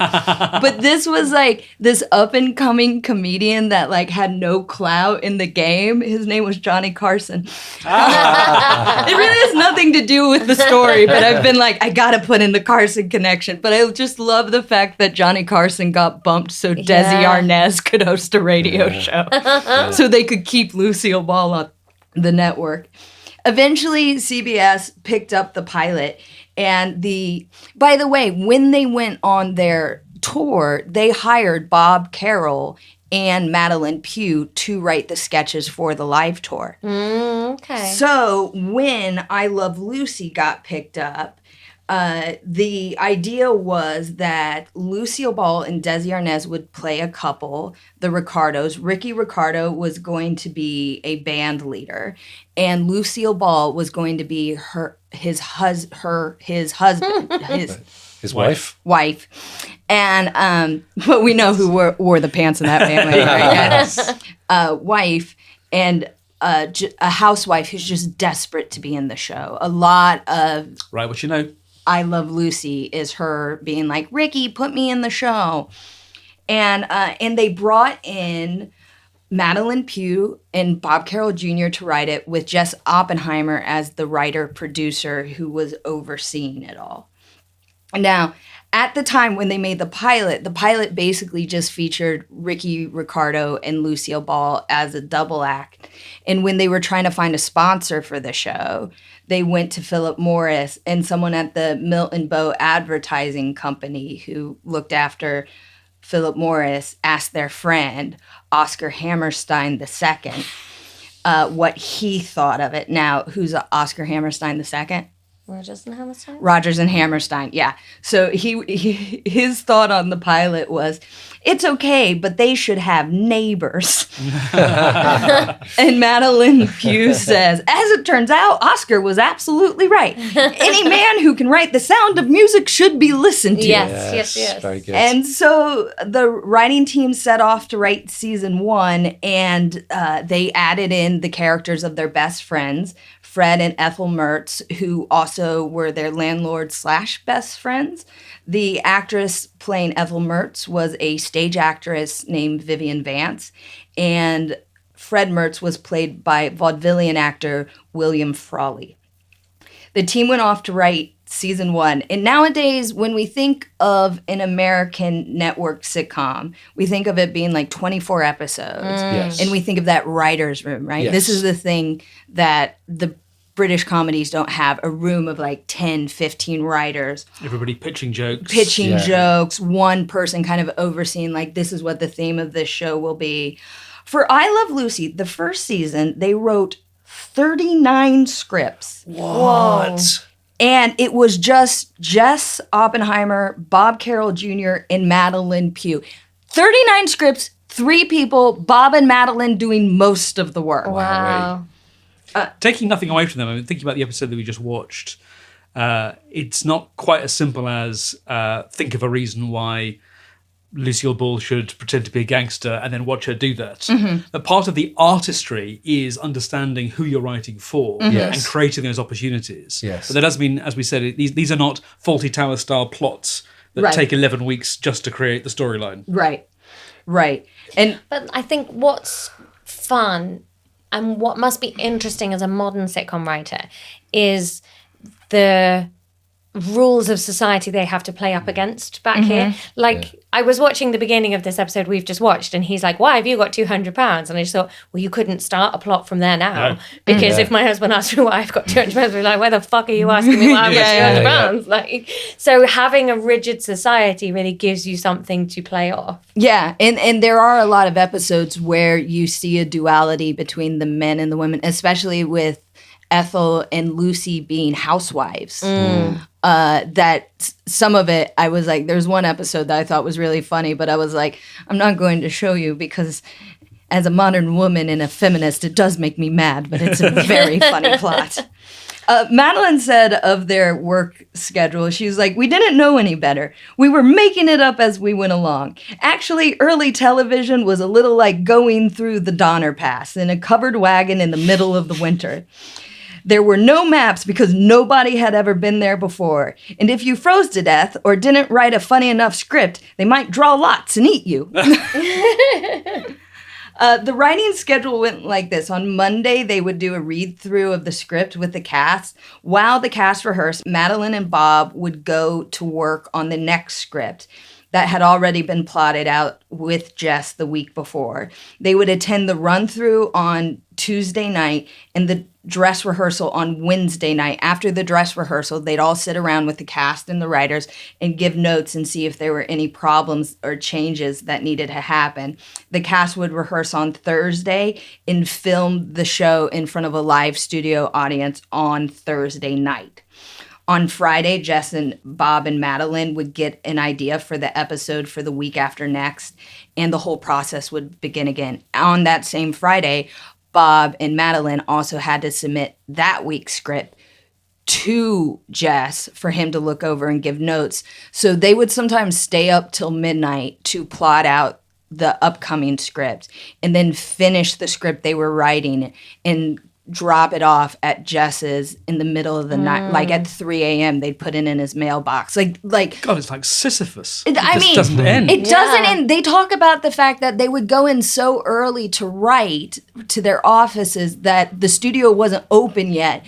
But this was like this up and coming comedian that like had no clout in the game. His name was Johnny Carson. It really has nothing to do with the story, but I've been like, I gotta put in the Carson connection. But I just love the fact that Johnny Carson got bumped so Desi Arnaz could host a radio show. So they could keep Lucille Ball on the network. Eventually, CBS picked up the pilot, and by the way, when they went on their tour, they hired Bob Carroll and Madeline Pugh to write the sketches for the live tour. Okay. So when I Love Lucy got picked up, the idea was that Lucille Ball and Desi Arnaz would play a couple, the Ricardos. Ricky Ricardo was going to be a band leader, and Lucille Ball was going to be his husband, His wife. And but we know who wore the pants in that family, right? Wife and a housewife who's just desperate to be in the show. A lot of Right, what you know. I Love Lucy is her being like, Ricky, put me in the show. And they brought in Madeline Pugh and Bob Carroll Jr. to write it, with Jess Oppenheimer as the writer-producer who was overseeing it all. Now, at the time when they made the pilot basically just featured Ricky Ricardo and Lucille Ball as a double act. And when they were trying to find a sponsor for the show, they went to Philip Morris and someone at the Milton Bow Advertising Company who looked after Philip Morris asked their friend, Oscar Hammerstein II, what he thought of it. Now, who's Oscar Hammerstein II? Rodgers and Hammerstein? Rodgers and Hammerstein, yeah. So his thought on the pilot was, it's okay, but they should have neighbors. And Madeline Pugh says, as it turns out, Oscar was absolutely right. Any man who can write the sound of music should be listened to. Yes. Very good. And so the writing team set off to write season 1, and they added in the characters of their best friends, Fred and Ethel Mertz, who also were their landlord/best friends. The actress playing Ethel Mertz was a stage actress named Vivian Vance, and Fred Mertz was played by vaudevillian actor William Frawley. The team went off to write season 1, and nowadays when we think of an American network sitcom, we think of it being like 24 episodes, Yes. and we think of that writer's room, right? Yes. This is the thing that the British comedies don't have, a room of like 10, 15 writers Everybody pitching jokes. pitching Yeah. jokes, one person kind of overseeing, like, this is what the theme of this show will be. For I Love Lucy, the first season, they wrote 39 scripts. What? And it was just Jess Oppenheimer, Bob Carroll Jr., and Madeline Pugh. 39 scripts, 3 people, Bob and Madeline doing most of the work. Wow. Taking nothing away from them, I mean, thinking about the episode that we just watched, it's not quite as simple as think of a reason why Lucille Ball should pretend to be a gangster and then watch her do that. Mm-hmm. But part of the artistry is understanding who you're writing for Yes. and creating those opportunities. Yes. But that doesn't mean, as we said, these are not Fawlty Tower style plots that Right. take 11 weeks just to create the storyline. Right. And But I think what's fun and what must be interesting as a modern sitcom writer is the rules of society they have to play up against back here. Like, I was watching the beginning of this episode we've just watched, and he's like, why have you got £200? And I just thought, well, you couldn't start a plot from there now. No. Because if my husband asked me why I've got £200, I'd be like, where the fuck are you asking me why I've got £200? Like, so having a rigid society really gives you something to play off. yeah, and there are a lot of episodes where you see a duality between the men and the women, especially with Ethel and Lucy being housewives. That some of it, I was like, there's one episode that I thought was really funny, but I was like, I'm not going to show you because as a modern woman and a feminist, it does make me mad, but it's a very funny plot. Madeline said of their work schedule, she was like, we didn't know any better. We were making it up as we went along. Actually, early television was a little like going through the Donner Pass in a covered wagon in the middle of the winter. There were no maps because nobody had ever been there before. And if you froze to death or didn't write a funny enough script, they might draw lots and eat you. The writing schedule went like this. On Monday, they would do a read-through of the script with the cast. While the cast rehearsed, Madeline and Bob would go to work on the next script that had already been plotted out with Jess the week before. They would attend the run-through on Tuesday night and the dress rehearsal on Wednesday night. After the dress rehearsal, they'd all sit around with the cast and the writers and give notes and see if there were any problems or changes that needed to happen. The cast would rehearse on Thursday and film the show in front of a live studio audience on Thursday night. On Friday, Jess and Bob and Madeline would get an idea for the episode for the week after next, and the whole process would begin again. On that same Friday, Bob and Madeline also had to submit that week's script to Jess for him to look over and give notes. So they would sometimes stay up till midnight to plot out the upcoming script and then finish the script they were writing and drop it off at Jess's in the middle of the night, like at 3 a.m. They'd put it in his mailbox. Like God, it's like Sisyphus. I It mean, just doesn't end. It doesn't end. They talk about the fact that they would go in so early to write to their offices that the studio wasn't open yet.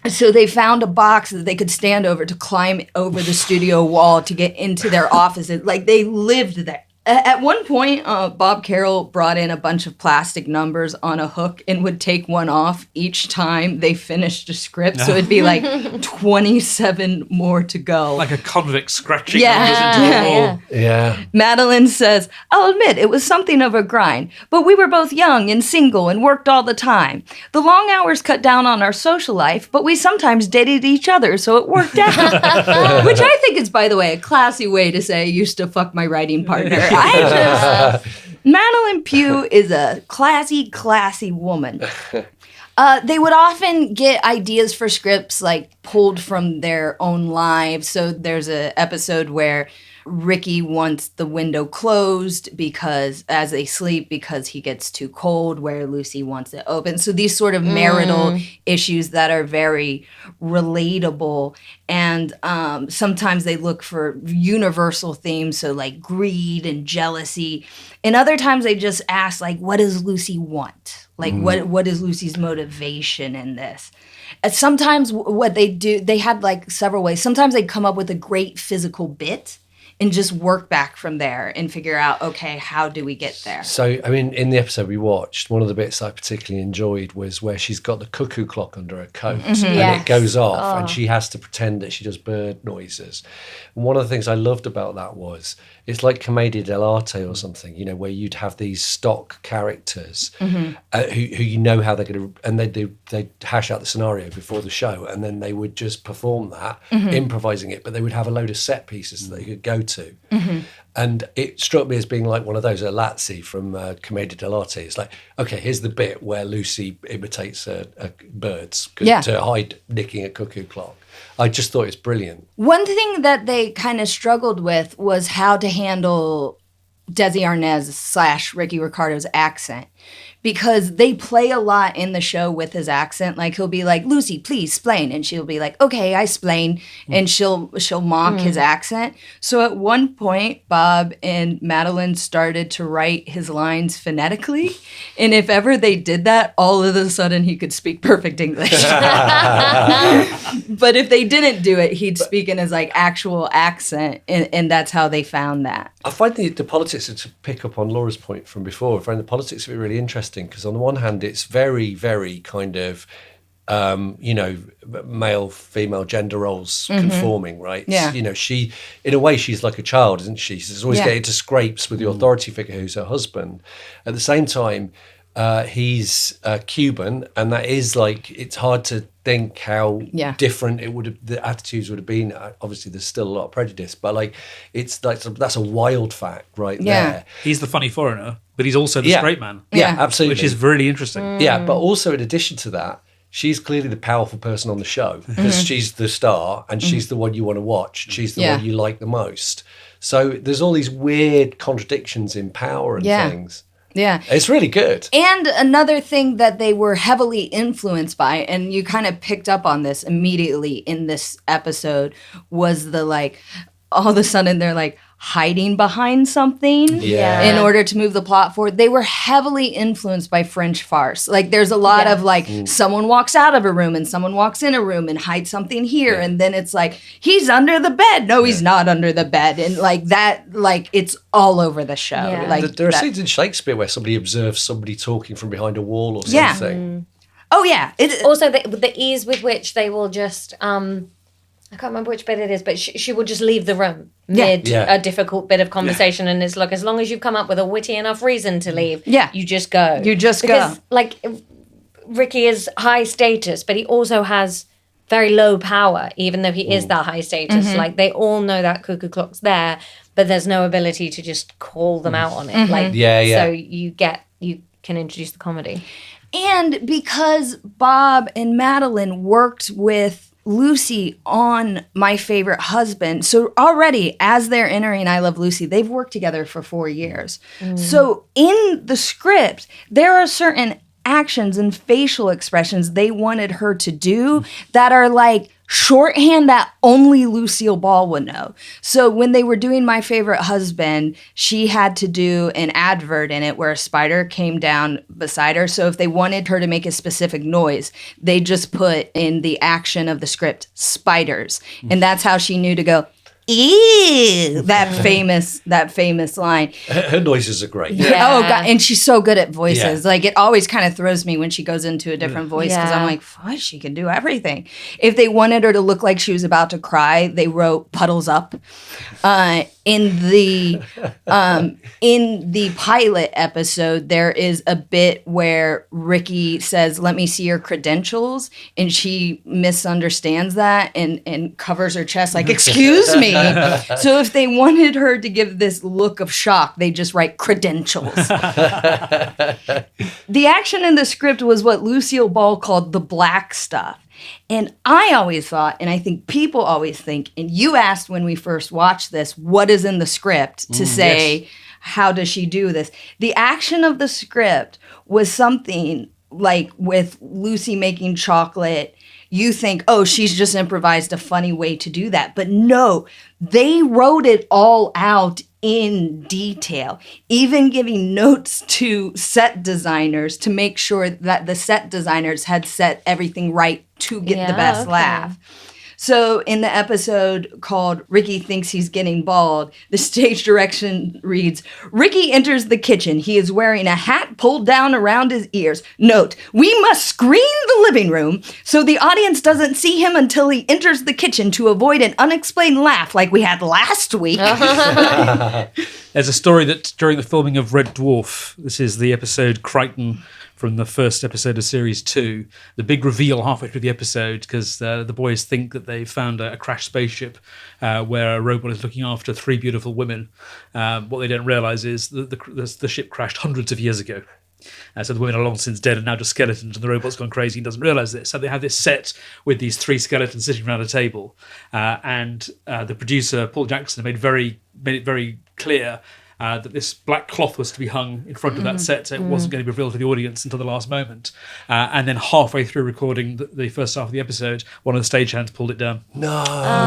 So they found a box that they could stand over to climb over the studio wall to get into their offices. Like, they lived there. At one point, Bob Carroll brought in a bunch of plastic numbers on a hook and would take one off each time they finished a script. So it'd be like 27 more to go. Like a convict scratching Yeah. numbers into the wall. Yeah. Madeline says, I'll admit it was something of a grind, but we were both young and single and worked all the time. The long hours cut down on our social life, but we sometimes dated each other, so it worked out. Which I think is, by the way, a classy way to say I used to fuck my writing partner. Madeline Pugh is a classy woman. They would often get ideas for scripts like pulled from their own lives. So there's an episode where Ricky wants the window closed because as they sleep because he gets too cold, where Lucy wants it open. So these sort of marital issues that are very relatable. And sometimes they look for universal themes, so like greed and jealousy. And other times they just ask, like, what does Lucy want? Like, what is Lucy's motivation in this? And sometimes what they do, they had like several ways. Sometimes they'd come up with a great physical bit and just work back from there and figure out, okay, how do we get there? So, I mean, in the episode we watched, one of the bits I particularly enjoyed was where she's got the cuckoo clock under her coat and Yes. it goes off and she has to pretend that she does bird noises. And one of the things I loved about that was it's like Commedia dell'arte or something, you know, where you'd have these stock characters who you know how they're going to, and they hash out the scenario before the show and then they would just perform that, improvising it, but they would have a load of set pieces that they could go to. And it struck me as being like one of those, Lazzi from Commedia dell'arte. It's like, okay, here's the bit where Lucy imitates birds to hide nicking a cuckoo clock. I just thought it's brilliant. One thing that they kind of struggled with was how to handle Desi Arnaz / Ricky Ricardo's accent, because they play a lot in the show with his accent. Like, he'll be like, Lucy, please explain. And she'll be like, okay, I explain. And she'll mock his accent. So at one point, Bob and Madeline started to write his lines phonetically. And if ever they did that, all of a sudden he could speak perfect English. But if they didn't do it, he'd speak in his like actual accent. And that's how they found that. I find the politics, to pick up on Laura's point from before, I find the politics of it really interesting because on the one hand, it's very, very kind of, male, female gender roles conforming, right? Yeah. You know, she, in a way, she's like a child, isn't she? She's always getting into scrapes with the authority figure who's her husband. At the same time, he's Cuban, and that is like, it's hard to think how different it would have, the attitudes would have been. Obviously there's still a lot of prejudice, but like it's like, that's a wild fact right there. He's the funny foreigner, but he's also the straight man. Yeah, absolutely. Which is really interesting. Yeah, but also in addition to that, she's clearly the powerful person on the show because she's the star and she's the one you want to watch. She's the one you like the most. So there's all these weird contradictions in power and things. Yeah. It's really good. And another thing that they were heavily influenced by, and you kind of picked up on this immediately in this episode, was the like, all of a sudden they're like hiding behind something in order to move the plot forward. They were heavily influenced by French farce. Like there's a lot of like someone walks out of a room and someone walks in a room and hides something here. And then it's like, he's under the bed. No, he's not under the bed. And like that, like it's all over the show. Yeah. Like There are scenes in Shakespeare where somebody observes somebody talking from behind a wall or something. Oh yeah. Also, the ease with which they will just, I can't remember which bit it is, but she will just leave the room mid a difficult bit of conversation. And it's like, as long as you've come up with a witty enough reason to leave, you just go. Because, like, Ricky is high status, but he also has very low power, even though he is that high status. Like, they all know that cuckoo clock's there, but there's no ability to just call them out on it. Like, so you can introduce the comedy. And because Bob and Madeline worked with Lucy on My Favorite Husband, so already as they're entering I Love Lucy, they've worked together for 4 years. So in the script, there are certain actions and facial expressions they wanted her to do that are like shorthand that only Lucille Ball would know. So when they were doing My Favorite Husband, she had to do an advert in it where a spider came down beside her. So if they wanted her to make a specific noise, they just put in the action of the script, spiders. And that's how she knew to go, ew, that famous line. Her noises are great. Yeah. Oh God, and she's so good at voices. Yeah. Like it always kind of throws me when she goes into a different voice because I'm Yeah. like, what? She can do everything. If they wanted her to look like she was about to cry, they wrote "puddles up." In the pilot episode, there is a bit where Ricky says, "Let me see your credentials," and she misunderstands that and covers her chest like, "Excuse me." So if they wanted her to give this look of shock, they just write credentials. The action in the script was what Lucille Ball called the black stuff. And I always thought, and I think people always think, and you asked when we first watched this, what is in the script to say, yes. how does she do this? The action of the script was something like with Lucy making chocolate. You think, oh, she's just improvised a funny way to do that. But no, they wrote it all out in detail, even giving notes to set designers to make sure that the set designers had set everything right to get the best laugh. So in the episode called Ricky Thinks He's Getting Bald, the stage direction reads, Ricky enters the kitchen. He is wearing a hat pulled down around his ears. Note, we must screen the living room so the audience doesn't see him until he enters the kitchen to avoid an unexplained laugh like we had last week. There's a story that during the filming of Red Dwarf, this is the episode Crichton from the first episode of Series 2, the big reveal halfway through the episode, because the boys think that they found a crashed spaceship where a robot is looking after three beautiful women. What they don't realise is that the ship crashed hundreds of years ago. So the women are long since dead and now just skeletons, and the robot's gone crazy and doesn't realise this. So they have this set with these three skeletons sitting around a table, and the producer Paul Jackson made it very clear that this black cloth was to be hung in front of that set, so it wasn't going to be revealed to the audience until the last moment. And then halfway through recording the first half of the episode, one of the stagehands pulled it down. No.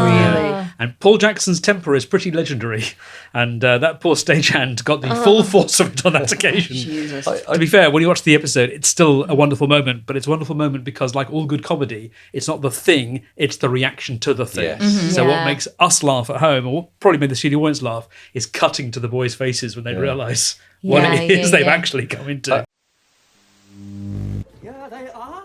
Really? And Paul Jackson's temper is pretty legendary, and that poor stagehand got the full force of it on that occasion. Jesus. To be fair, when you watch the episode, it's still a wonderful moment, but it's a wonderful moment because, like all good comedy, it's not the thing, it's the reaction to the thing. Yes. So Yeah. what makes us laugh at home, or what probably made the studio audience laugh, is cutting to the boys' faces when they realise what Yeah, it is yeah, they've yeah. actually come into. Yeah, they are.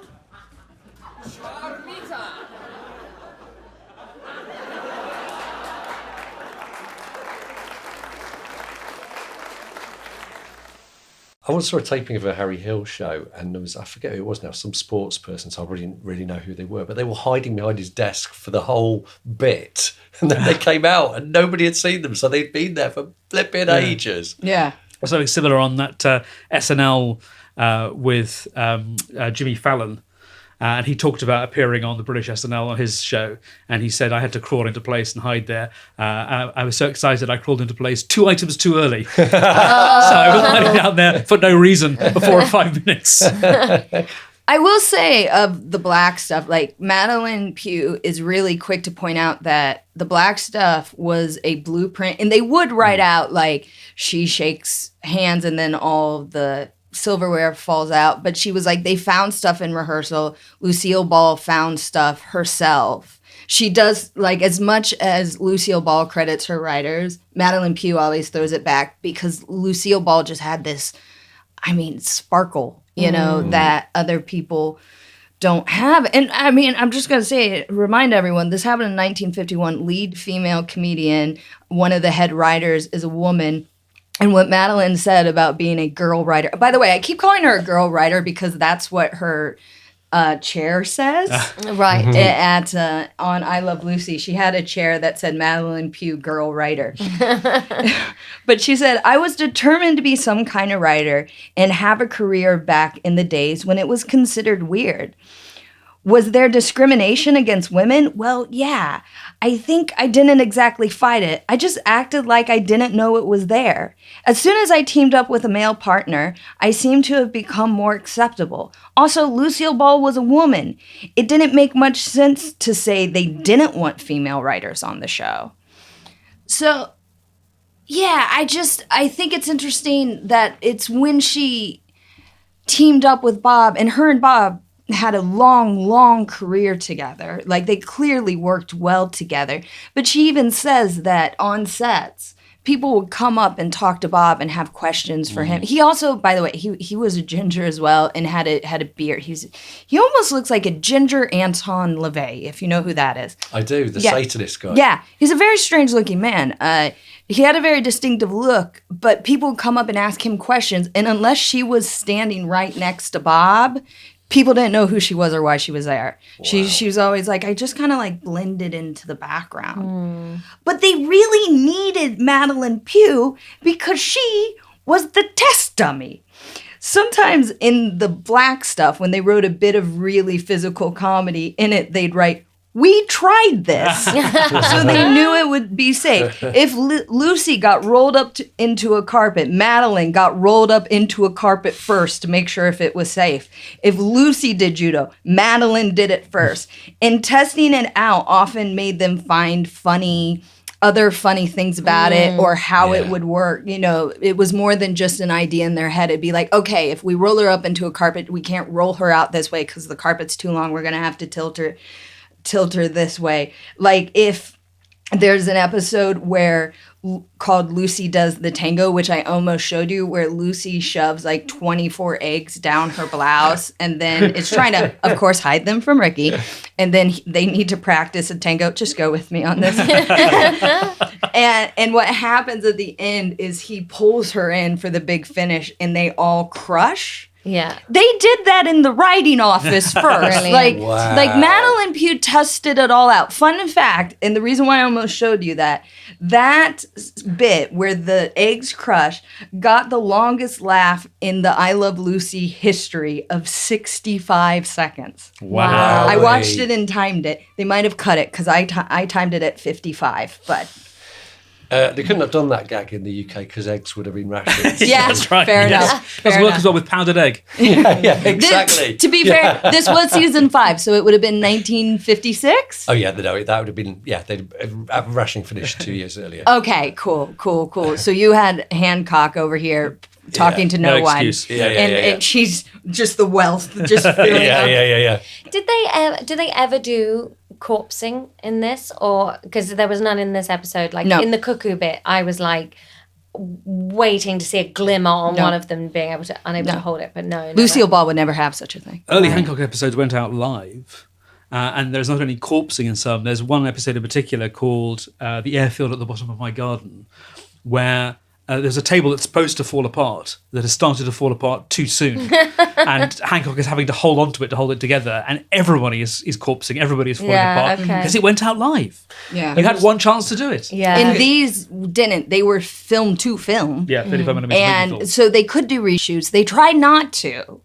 I once saw a taping of a Harry Hill show, and there was, I forget who it was now, some sports person, so I didn't really know who they were, but they were hiding behind his desk for the whole bit. And then they came out and nobody had seen them, so they'd been there for flipping ages. Yeah. Something similar on that SNL with Jimmy Fallon. And he talked about appearing on the British SNL on his show. And he said, I had to crawl into place and hide there. I was so excited I crawled into place 2 items too early. So I was hiding down there for no reason for 4 or 5 minutes. I will say of the black stuff, like Madeline Pugh is really quick to point out that the black stuff was a blueprint, and they would write out like she shakes hands and then all the silverware falls out. But she was like, they found stuff in rehearsal. Lucille Ball found stuff herself. She does, like, as much as Lucille Ball credits her writers, Madeline Pugh always throws it back because Lucille Ball just had this, sparkle, that other people don't have. And I'm just going to say, remind everyone, this happened in 1951. Lead female comedian, one of the head writers is a woman. And what Madeline said about being a girl writer, by the way, I keep calling her a girl writer because that's what her chair says. Right. On I Love Lucy, she had a chair that said Madeline Pugh, girl writer. But she said, I was determined to be some kind of writer and have a career back in the days when it was considered weird. Was there discrimination against women? Well, yeah. I think I didn't exactly fight it. I just acted like I didn't know it was there. As soon as I teamed up with a male partner, I seemed to have become more acceptable. Also, Lucille Ball was a woman. It didn't make much sense to say they didn't want female writers on the show. So, yeah, I think it's interesting that it's when she teamed up with Bob, and her and Bob had a long career together. Like, they clearly worked well together. But she even says that on sets, people would come up and talk to Bob and have questions for him. He also, by the way, he was a ginger as well and had a beard. He almost looks like a ginger Anton LaVey, if you know who that is. I do, the Satanist guy. Yeah, he's a very strange looking man. He had a very distinctive look, but people would come up and ask him questions, and unless she was standing right next to Bob, people didn't know who she was or why she was there. Wow. She was always like, I just kind of like blended into the background. But they really needed Madeline Pugh because she was the test dummy. Sometimes in the black stuff, when they wrote a bit of really physical comedy in it, they'd write, "We tried this," so they knew it would be safe. If Lucy got rolled up into a carpet, Madeline got rolled up into a carpet first to make sure if it was safe. If Lucy did judo, Madeline did it first. And testing it out often made them find other funny things about it or how it would work. You know, it was more than just an idea in their head. It'd be like, okay, if we roll her up into a carpet, we can't roll her out this way because the carpet's too long. We're going to have to tilt her this way. Like, if there's an episode called Lucy Does the Tango, which I almost showed you, where Lucy shoves like 24 eggs down her blouse and then it's trying to, of course, hide them from Ricky. And then they need to practice a tango. Just go with me on this. And what happens at the end is he pulls her in for the big finish and they all crush. Yeah. They did that in the writing office first. Like Madeline Pugh tested it all out. Fun fact, and the reason why I almost showed you that bit where the eggs crush got the longest laugh in the I Love Lucy history of 65 seconds. Wow. I watched it and timed it. They might have cut it because I timed it at 55, but... They couldn't have done that gag in the UK because eggs would have been rationed. Yeah, That's right. fair Yes. enough. Doesn't work as well with powdered egg. yeah, exactly. To be fair, this was season 5, so it would have been 1956. Oh yeah, no, that would have been they'd have rationing finished 2 years earlier. Okay, cool. So you had Hancock over here talking to no one, excuse. And she's just the wealth, just filling up. Yeah. Did they ever do corpsing in this, or because there was none in this episode? Like No. in the cuckoo bit, I was like waiting to see a glimmer on one of them being unable to hold it, but no. Lucille Ball would never have such a thing. Early Hancock episodes went out live, and there's not only corpsing in some. There's one episode in particular called "The Airfield at the Bottom of My Garden," where there's a table that's supposed to fall apart that has started to fall apart too soon, and Hancock is having to hold on to it to hold it together, and everybody is corpsing, everybody is falling apart because it went out live. Yeah. You had one chance to do it. Yeah. And these didn't. They were film to film. Yeah, 35 millimeter And movie film. so they could do reshoots. They tried not to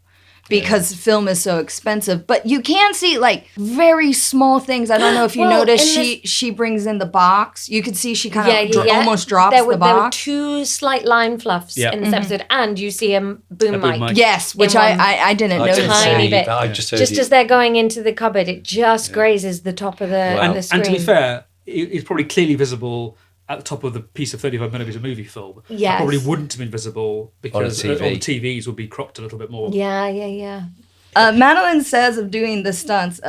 because film is so expensive. But you can see like very small things. I don't know if you noticed. She brings in the box. You could see she kind of almost drops the box. There were 2 slight line fluffs in this episode, and you see a boom mic. Yes, which I didn't notice. Tiny bit. I just as they're going into the cupboard, it just grazes the top of the screen. And to be fair, it's probably clearly visible at the top of the piece of 35mm movie film. Yes. It probably wouldn't have been visible because On a TV. all the TVs would be cropped a little bit more. Yeah. Madeline says of doing the stunts,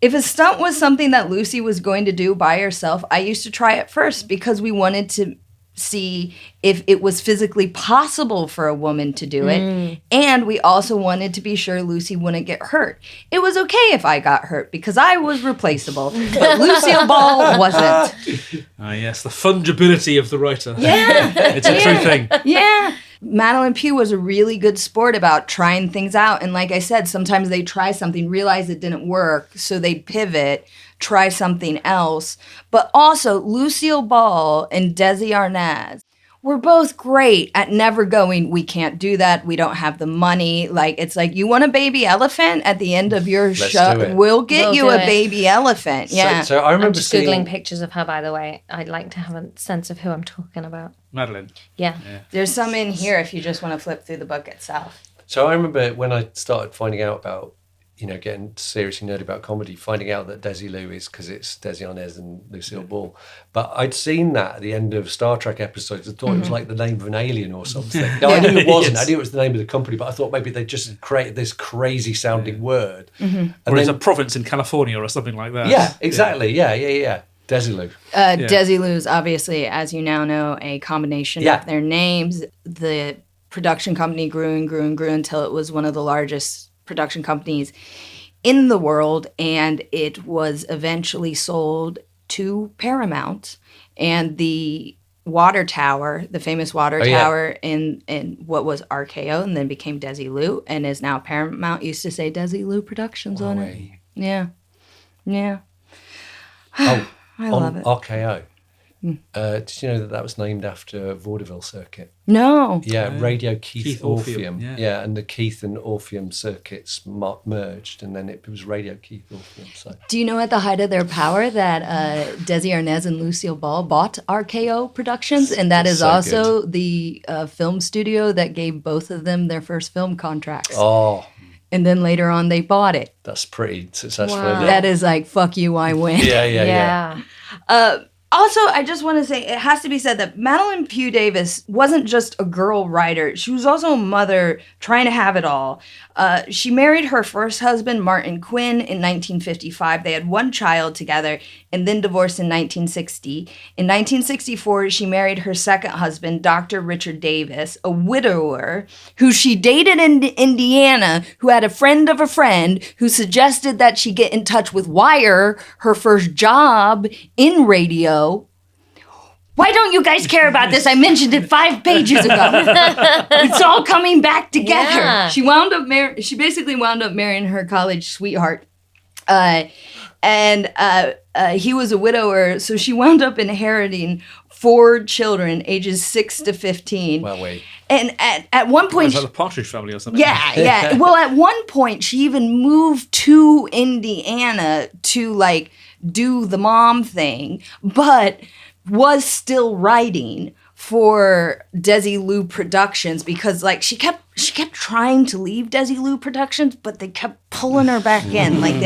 if a stunt was something that Lucy was going to do by herself, I used to try it first because we wanted to see if it was physically possible for a woman to do it. And we also wanted to be sure Lucy wouldn't get hurt. It was okay if I got hurt because I was replaceable, but Lucille Ball wasn't. Ah, yes, the fungibility of the writer. Yeah. It's a true thing. Yeah. Madeline Pugh was a really good sport about trying things out. And like I said, sometimes they try something, realize it didn't work, so they pivot, try something else. But also, Lucille Ball and Desi Arnaz we're both great at never going, we can't do that. We don't have the money. Like, it's like, you want a baby elephant at the end of your Let's do show? it. We'll get We'll you do a it. baby elephant. Yeah. So I I'm remember just seeing... Googling pictures of her, by the way. I'd like to have a sense of who I'm talking about. Madeline. Yeah. There's some in here if you just want to flip through the book itself. So I remember when I started finding out about, getting seriously nerdy about comedy, finding out that Desilu is, because it's Desi Arnaz and Lucille Ball. But I'd seen that at the end of Star Trek episodes. I thought it was like the name of an alien or something. No, I knew it wasn't. Yes. I knew it was the name of the company, but I thought maybe they just created this crazy sounding word. And Or it's a then, province in California or something like that. yeah, exactly. Yeah. Desilu. Desilu is obviously, as you now know, a combination Yeah. of their names. The production company grew and grew and grew until it was one of the largest production companies in the world, and it was eventually sold to Paramount. And the water tower, the famous water tower in what was RKO and then became Desilu and is now Paramount, used to say Desilu Productions on it. Yeah. Oh, I on love it. RKO. Did you know that was named after Vaudeville Circuit? No. Yeah, Radio Keith, Keith Orpheum. Orpheum, yeah. Yeah, and the Keith and Orpheum circuits merged, and then it was Radio Keith Orpheum. So Do you know at the height of their power that Desi Arnaz and Lucille Ball bought RKO Productions? And that is So also the film studio that gave both of them their first film contracts. oh, And then later on, they bought it. that's pretty successful. Wow. Isn't it? That is like, fuck you, I win. Yeah. Also, I just want to say, it has to be said that Madeline Pugh Davis wasn't just a girl writer. She was also a mother trying to have it all. She married her first husband, Martin Quinn, in 1955. They had one child together and then divorced in 1960. In 1964, she married her second husband, Dr. Richard Davis, a widower who she dated in Indiana, who had a friend of a friend who suggested that she get in touch with Wire, her first job in radio. Why don't you guys care about this? I mentioned it 5 pages ago. It's all coming back together. Yeah. She basically wound up marrying her college sweetheart. He was a widower, so she wound up inheriting 4 children, ages 6 to 15. Well, wait. And at one point, It's like the Partridge Family or something. yeah. Well, at one point, she even moved to Indiana to like do the mom thing, but was still writing for Desilu Productions because like she kept trying to leave Desilu Productions, but they kept pulling her back in, like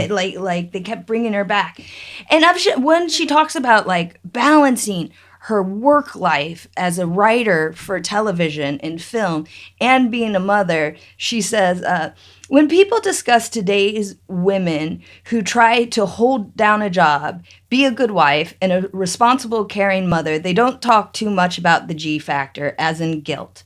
they kept bringing her back. And when she talks about like balancing her work life as a writer for television and film and being a mother, she says, when people discuss today's women who try to hold down a job, be a good wife, and a responsible, caring mother, they don't talk too much about the G factor, as in guilt.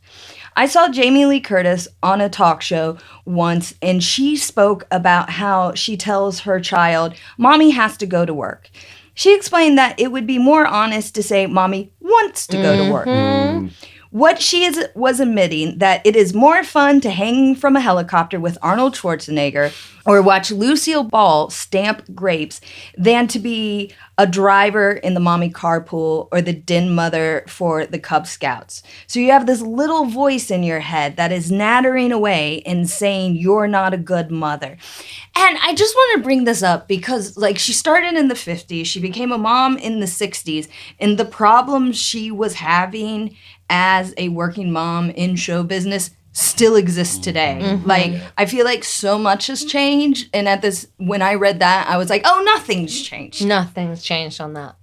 I saw Jamie Lee Curtis on a talk show once, and she spoke about how she tells her child, Mommy has to go to work. She explained that it would be more honest to say Mommy wants to go to work. What she was admitting that it is more fun to hang from a helicopter with Arnold Schwarzenegger or watch Lucille Ball stamp grapes than to be a driver in the mommy carpool or the den mother for the Cub Scouts. So you have this little voice in your head that is nattering away and saying you're not a good mother. And I just want to bring this up because like she started in the 50s, she became a mom in the 60s, and the problems she was having as a working mom in show business still exists today. Like, I feel like so much has changed. And when I read that, I was like, oh, nothing's changed. Nothing's changed on that.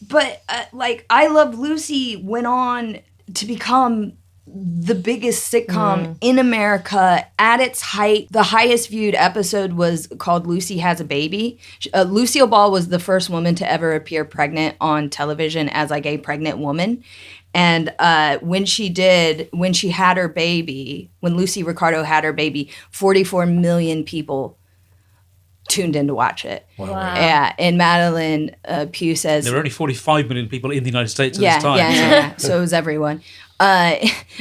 But like, I Love Lucy went on to become the biggest sitcom in America at its height. The highest viewed episode was called Lucy Has a Baby. Lucille Ball was the first woman to ever appear pregnant on television as like a pregnant woman. And when she had her baby, when Lucy Ricardo had her baby, 44 million people tuned in to watch it. Wow. Yeah, and Madeline Pugh says... There were only 45 million people in the United States at yeah, this time. Yeah. So it was everyone.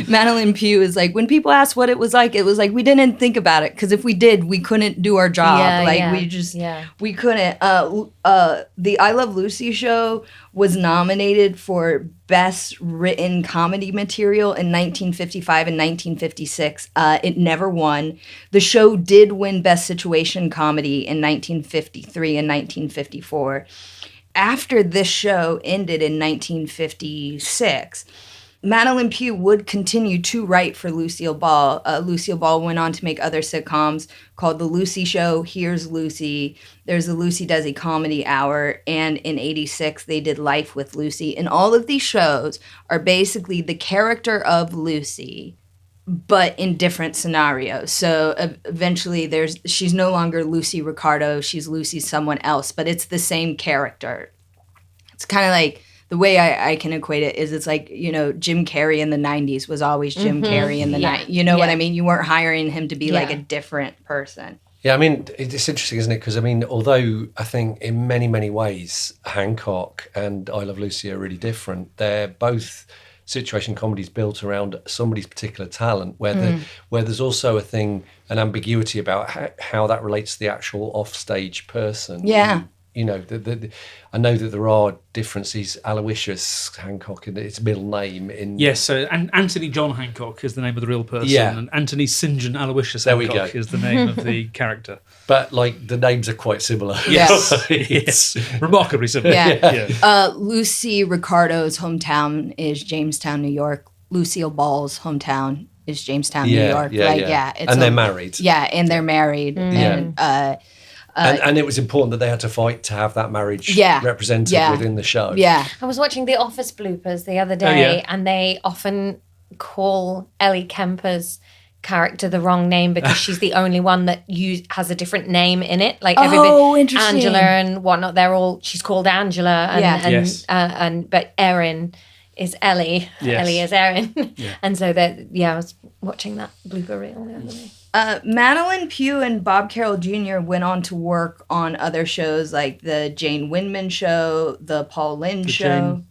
Madeline Pugh is like, when people ask what it was like we didn't think about it, because if we did, we couldn't do our job. We couldn't. The I Love Lucy show was nominated for Best Written Comedy Material in 1955 and 1956. It never won. The show did win Best Situation Comedy in 1953 and 1954. After this show ended in 1956, Madeline Pugh would continue to write for Lucille Ball. Lucille Ball went on to make other sitcoms called The Lucy Show, Here's Lucy. There's the Lucy Does a Comedy Hour. And in 86, they did Life with Lucy. And all of these shows are basically the character of Lucy, but in different scenarios. So eventually she's no longer Lucy Ricardo. She's Lucy someone else, but it's the same character. It's kind of like, the way I can equate it is it's like, Jim Carrey in the 90s was always Jim Carrey in the 90s. You know what I mean? You weren't hiring him to be like a different person. Yeah, I mean, it's interesting, isn't it? Because, I mean, although I think in many, many ways, Hancock and I Love Lucy are really different, they're both situation comedies built around somebody's particular talent, where there's also an ambiguity about how that relates to the actual offstage person. Yeah. I know that there are differences. Aloysius Hancock, its middle name in Yes, so and Anthony John Hancock is the name of the real person, Yeah. and Anthony St. John Aloysius There we Hancock go. is the name of the character. but like the names are quite similar. Yes. Yes, remarkably similar. Yeah. Lucy Ricardo's hometown is Jamestown, New York. Lucille Ball's hometown is Jamestown, New York. It's and they're married. Yeah, and they're married. And it was important that they had to fight to have that marriage represented within the show. yeah. I was watching The Office bloopers the other day, and they often call Ellie Kemper's character the wrong name because she's the only one that has a different name in it. Like everybody, interesting. Angela and whatnot, she's called Angela, but Erin is Ellie. Yes. Ellie is Erin. And so I was watching that blooper reel the other day. Madeline Pugh and Bob Carroll Jr. went on to work on other shows like the Jane Wyman Show, the Paul Lynde Show. Jane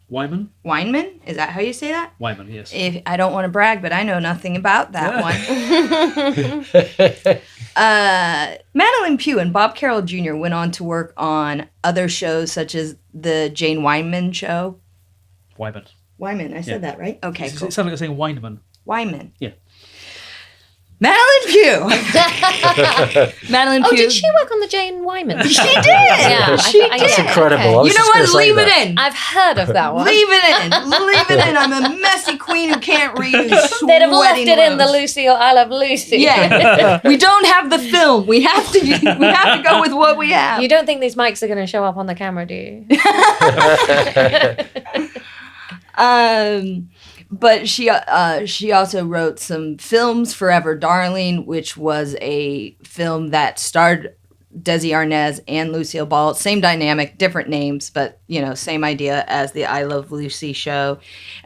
Wyman? Weinman? Is that how you say that? Wyman, yes. I don't want to brag, but I know nothing about that one. Madeline Pugh and Bob Carroll Jr. went on to work on other shows such as the Jane Wyman Show. Wyman. Wyman, I said that right? Okay, It cool. sounded like saying Weinman. Wyman. Yeah. Madeline Pugh. Madeline Pugh. Oh, did she work on the Jane Wyman? She did. Yeah, She did. That's incredible. I was You know just gonna what? say Leave that. it in. I've heard of that one. Leave it in. Leave it in. I'm a messy queen who can't read. Who's They'd have left sweating it in the loaves. Lucy or I Love Lucy. Yeah. We don't have the film. We have to go with what we have. You don't think these mics are going to show up on the camera, do you? But she also wrote some films. Forever Darling, which was a film that starred Desi Arnaz and Lucille Ball. Same dynamic, different names, but same idea as the I Love Lucy show.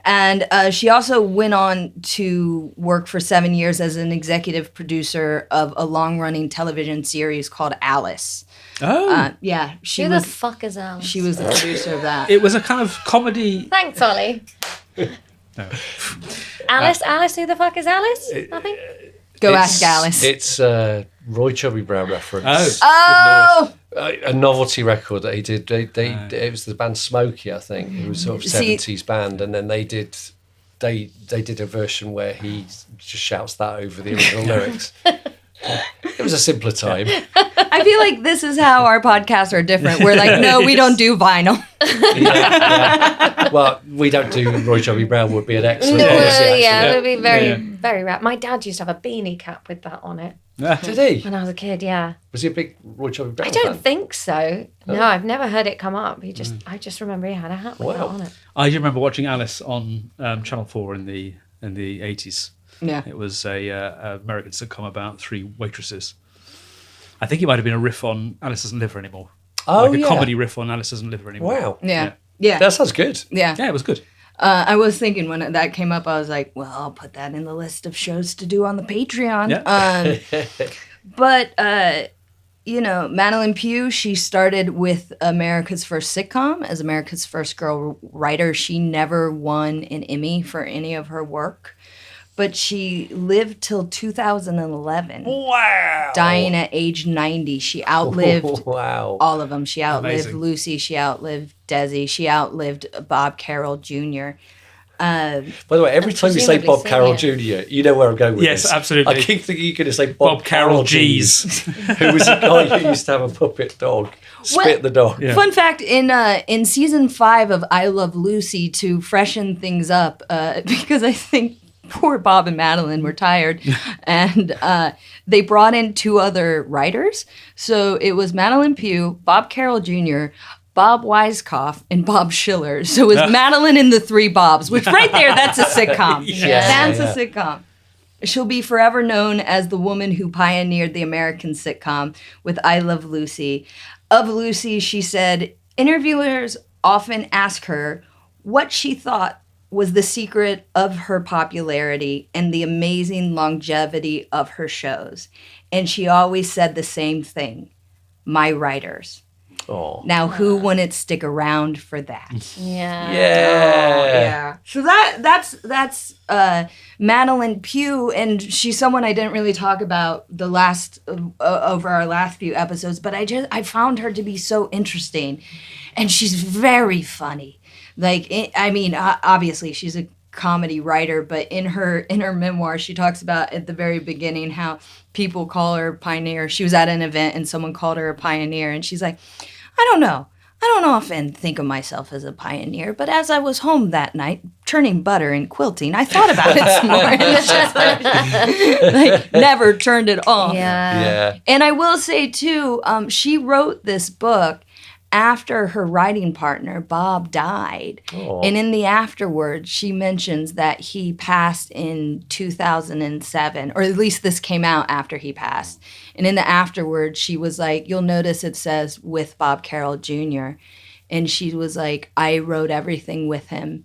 And she also went on to work for 7 years as an executive producer of a long-running television series called Alice. Oh. Yeah, she Who was. the fuck is Alice? She was the producer of that. It was a kind of comedy. Thanks, Ollie. No. Alice, who the fuck is Alice? Nothing? Go ask Alice. It's Roy Chubby Brown reference. Oh! A novelty record that he did. It was the band Smokey, I think. It was sort of 70s band, and then they did a version where he just shouts that over the original lyrics. It was a simpler time. I feel like this is how our podcasts are different. We're like, no, we don't do vinyl. Yeah. Well, we don't do Roy Chubby Brown would be an excellent policy, actually. It would be very, very rap. My dad used to have a beanie cap with that on it Did he? when I was a kid, yeah. Was he a big Roy Chubby Brown I don't fan? think so. No, I've never heard it come up. I just remember he had a hat with that Wow. on it. I do remember watching Alice on Channel 4 in the 80s. Yeah. It was a American sitcom about three waitresses. I think it might have been a riff on Alice Doesn't Live Here Anymore. Oh, like a yeah. comedy riff on Alice Doesn't Live Here Anymore. Wow. Yeah. Yeah. That sounds good. Yeah. Yeah, it was good. I was thinking when that came up, I was like, well, I'll put that in the list of shows to do on the Patreon. Yeah. But Madeline Pugh, she started with America's First Sitcom as America's First Girl Writer. She never won an Emmy for any of her work, but she lived till 2011. Wow. Dying at age 90. She outlived Wow. all of them. She outlived Amazing. Lucy. She outlived Desi. She outlived Bob Carroll Jr. By the way, every time you say presumably Bob Carroll senior. Jr., you know where I'm going with Yes, this. absolutely. I keep thinking you're going to say Bob Carroll G's. who was a guy who used to have a puppet dog, Spit the dog. Yeah. Fun fact, in season 5 of I Love Lucy, to freshen things up, because I think poor Bob and Madeline were tired, and they brought in 2 other writers. So it was Madeline Pugh, Bob Carroll Jr., Bob Weiskopf, and Bob Schiller. So it was Madeline and the 3 Bobs, which right there, that's a sitcom. That's a sitcom. She'll be forever known as the woman who pioneered the American sitcom with I Love Lucy. Of Lucy, she said, interviewers often ask her what she thought was the secret of her popularity and the amazing longevity of her shows. And she always said the same thing, my writers. Oh. Now, who wouldn't stick around for that? Yeah. Yeah. So that's Madeline Pugh, and she's someone I didn't really talk about the last over our last few episodes, but I found her to be so interesting, and she's very funny. Obviously she's a comedy writer, but in her memoir, she talks about at the very beginning how people call her a pioneer. She was at an event and someone called her a pioneer, and she's like, I don't know. I don't often think of myself as a pioneer, but as I was home that night, churning butter and quilting, I thought about it some more. And it's just like never turned it off. Yeah. And I will say, too, she wrote this book after her writing partner, Bob, died. Oh. And in the afterwards, she mentions that he passed in 2007, or at least this came out after he passed. And in the afterwards, she was like, you'll notice it says with Bob Carroll Jr. And she was like, I wrote everything with him.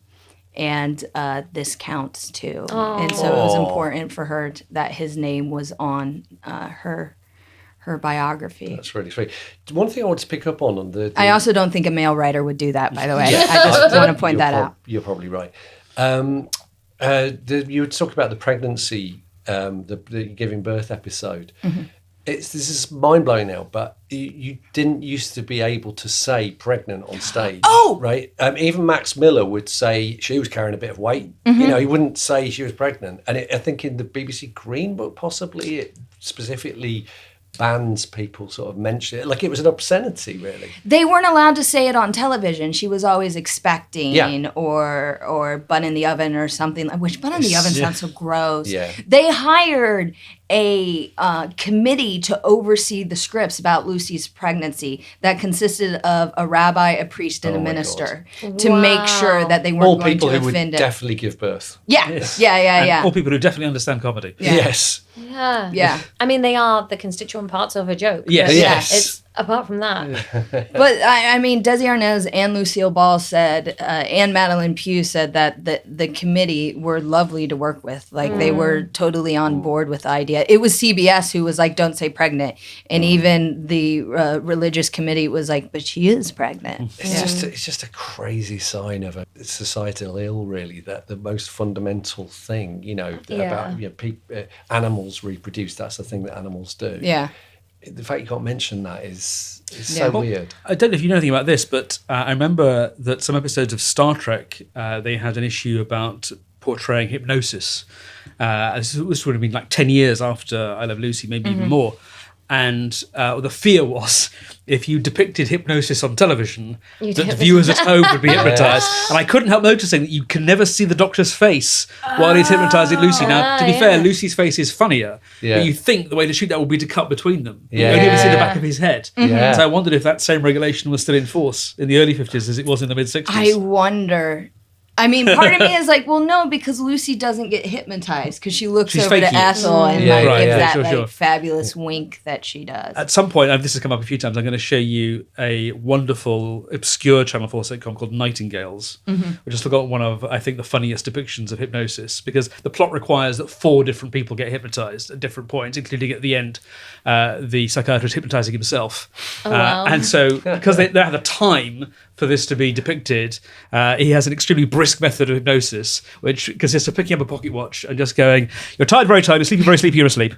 And this counts too. And so it was important for her that his name was on her biography. That's really sweet. One thing I want to pick up on the I also don't think a male writer would do that, by the way. I just want to point that out. You're probably right. You were talking about the pregnancy, the giving birth episode. Mm-hmm. This is mind-blowing now, but you didn't used to be able to say pregnant on stage. Oh! Right? Even Max Miller would say she was carrying a bit of weight. Mm-hmm. He wouldn't say she was pregnant. And I think in the BBC Green Book, possibly, it specifically bans people sort of mention it. Like it was an obscenity, really. They weren't allowed to say it on television. She was always expecting or bun in the oven or something. Which bun in the oven sounds so gross. Yeah. They hired a committee to oversee the scripts about Lucy's pregnancy that consisted of a rabbi, a priest, and a my minister to make sure that they weren't All going people to who would offend it. definitely give birth. Yeah. All people who definitely understand comedy. Yeah. Yes. Yeah. Yeah. I mean, they are the constituent parts of a joke. Yes. but Yes. It's apart from that. But I mean, Desi Arnaz and Lucille Ball said, and Madeline Pugh said that the committee were lovely to work with. Like they were totally on board with the idea. It was CBS who was like, "Don't say pregnant," and even the religious committee was like, "But she is pregnant." It's just a crazy sign of a societal ill, really. That the most fundamental thing, about animals reproduce. That's the thing that animals do. Yeah. The fact you can't mention that is so weird. I don't know if you know anything about this, but I remember that some episodes of Star Trek, they had an issue about portraying hypnosis. This would have been like 10 years after I Love Lucy, maybe even more. And the fear was if you depicted hypnosis on television, that the viewers at home would be hypnotized. And I couldn't help noticing that you can never see the doctor's face while he's hypnotizing Lucy. Now, to be fair, Lucy's face is funnier, but you think the way to shoot that would be to cut between them. You only ever see the back of his head. Yeah. So I wondered if that same regulation was still in force in the early 50s as it was in the mid 60s. I wonder I mean, part of me is like, well, no, because Lucy doesn't get hypnotized because she looks She's over to faking it. Ethel and Yeah, like right, gives yeah, that sure, like sure. fabulous wink that she does. At some point, and this has come up a few times, I'm going to show you a wonderful, obscure Channel 4 sitcom called Nightingales, which has got one of, I think, the funniest depictions of hypnosis, because the plot requires that 4 different people get hypnotized at different points, including at the end, the psychiatrist hypnotizing himself. wow. And so, because they don't have the time for this to be depicted, he has an extremely brisk method of hypnosis, which consists of picking up a pocket watch and just going, "You're tired, very tired, you're sleepy, very sleepy, you're asleep."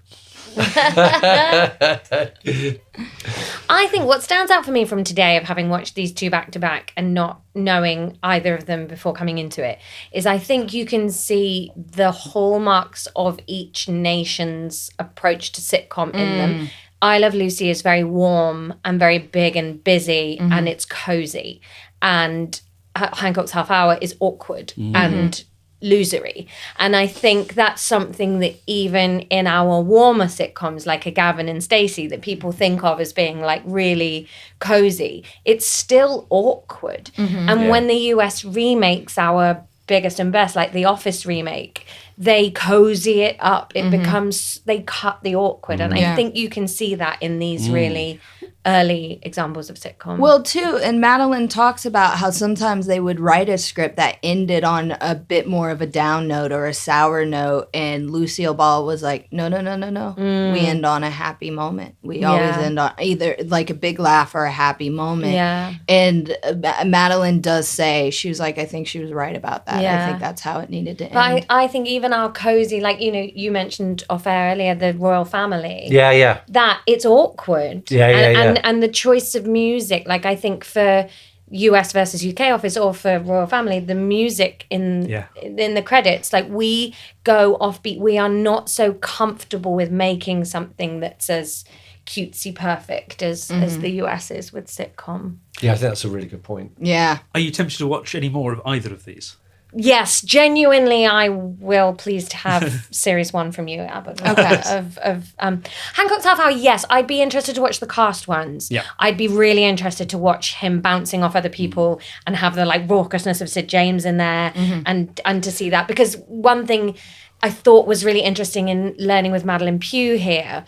I think what stands out for me from today, of having watched these 2 back to back and not knowing either of them before coming into it, is I think you can see the hallmarks of each nation's approach to sitcom in them. I Love Lucy is very warm and very big and busy, and it's cozy. And Hancock's Half Hour is awkward and losery. And I think that's something that even in our warmer sitcoms, like a Gavin and Stacey, that people think of as being like really cozy, it's still awkward. And when the US remakes our biggest and best, like the Office remake, they cozy it up. It becomes, they cut the awkward. And I think you can see that in these really early examples of sitcom. Well, too, and Madeline talks about how sometimes they would write a script that ended on a bit more of a down note or a sour note, and Lucille Ball was like, no. We end on a happy moment. We always end on either like a big laugh or a happy moment. Yeah. And Madeline does say, she was like, I think she was right about that. Yeah. I think that's how it needed to end. But I think even our cozy, like, you know, you mentioned off air earlier, the royal family. Yeah. That it's awkward. Yeah. And the choice of music, like I think for US versus UK Office or for Royal Family, the music in the credits, like we go offbeat. We are not so comfortable with making something that's as cutesy perfect as the US is with sitcom. Yeah, I think that's a really good point. Yeah. Are you tempted to watch any more of either of these? Yes, genuinely, I will please to have series 1 from you, Abbott. Okay. Of Hancock's Half Hour. Yes, I'd be interested to watch the cast ones. Yeah. I'd be really interested to watch him bouncing off other people and have the like raucousness of Sid James in there, and to see that, because one thing I thought was really interesting in learning with Madeline Pugh here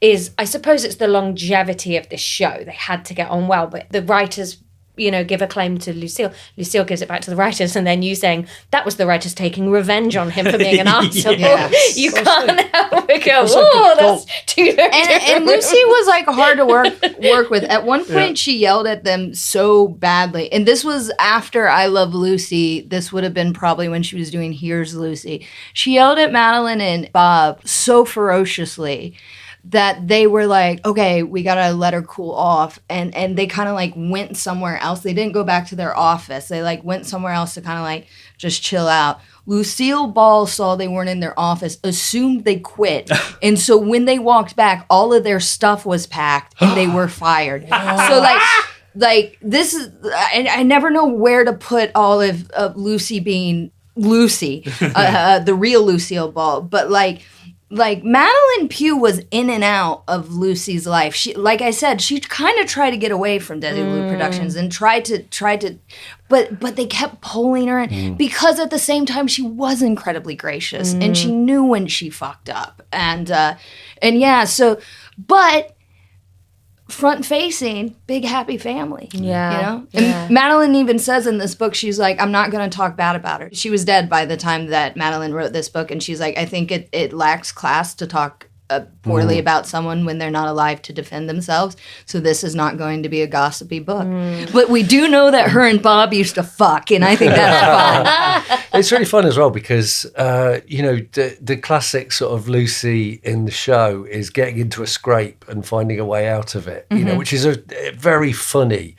is, I suppose it's the longevity of this show. They had to get on well, but the writers, you know, give a claim to Lucille. Lucille gives it back to the writers, and then you saying that was the writers taking revenge on him for being an arsehole. You can't help but go, oh, that's too different. And Lucy was like hard to work with. At one point, she yelled at them so badly. And this was after I Love Lucy. This would have been probably when she was doing Here's Lucy. She yelled at Madeline and Bob so ferociously that they were like, okay, we gotta let her cool off. And they kind of like went somewhere else. They didn't go back to their office. They like went somewhere else to kind of like just chill out. Lucille Ball saw they weren't in their office, assumed they quit. And so when they walked back, all of their stuff was packed and they were fired. So like this is, I never know where to put all of Lucy being Lucy, the real Lucille Ball. But like Madeline Pugh was in and out of Lucy's life. She, like I said, she kind of tried to get away from Desilu Productions and tried to, but they kept pulling her in because at the same time she was incredibly gracious and she knew when she fucked up and yeah. So, but front facing, big happy family. Yeah. You know? And Madeline even says in this book, she's like, I'm not going to talk bad about her. She was dead by the time that Madeline wrote this book. And she's like, I think it lacks class to talk poorly about someone when they're not alive to defend themselves. So this is not going to be a gossipy book. But we do know that her and Bob used to fuck. And I think that's fun. It's really fun as well because, you know, the classic sort of Lucy in the show is getting into a scrape and finding a way out of it, you know, which is a very funny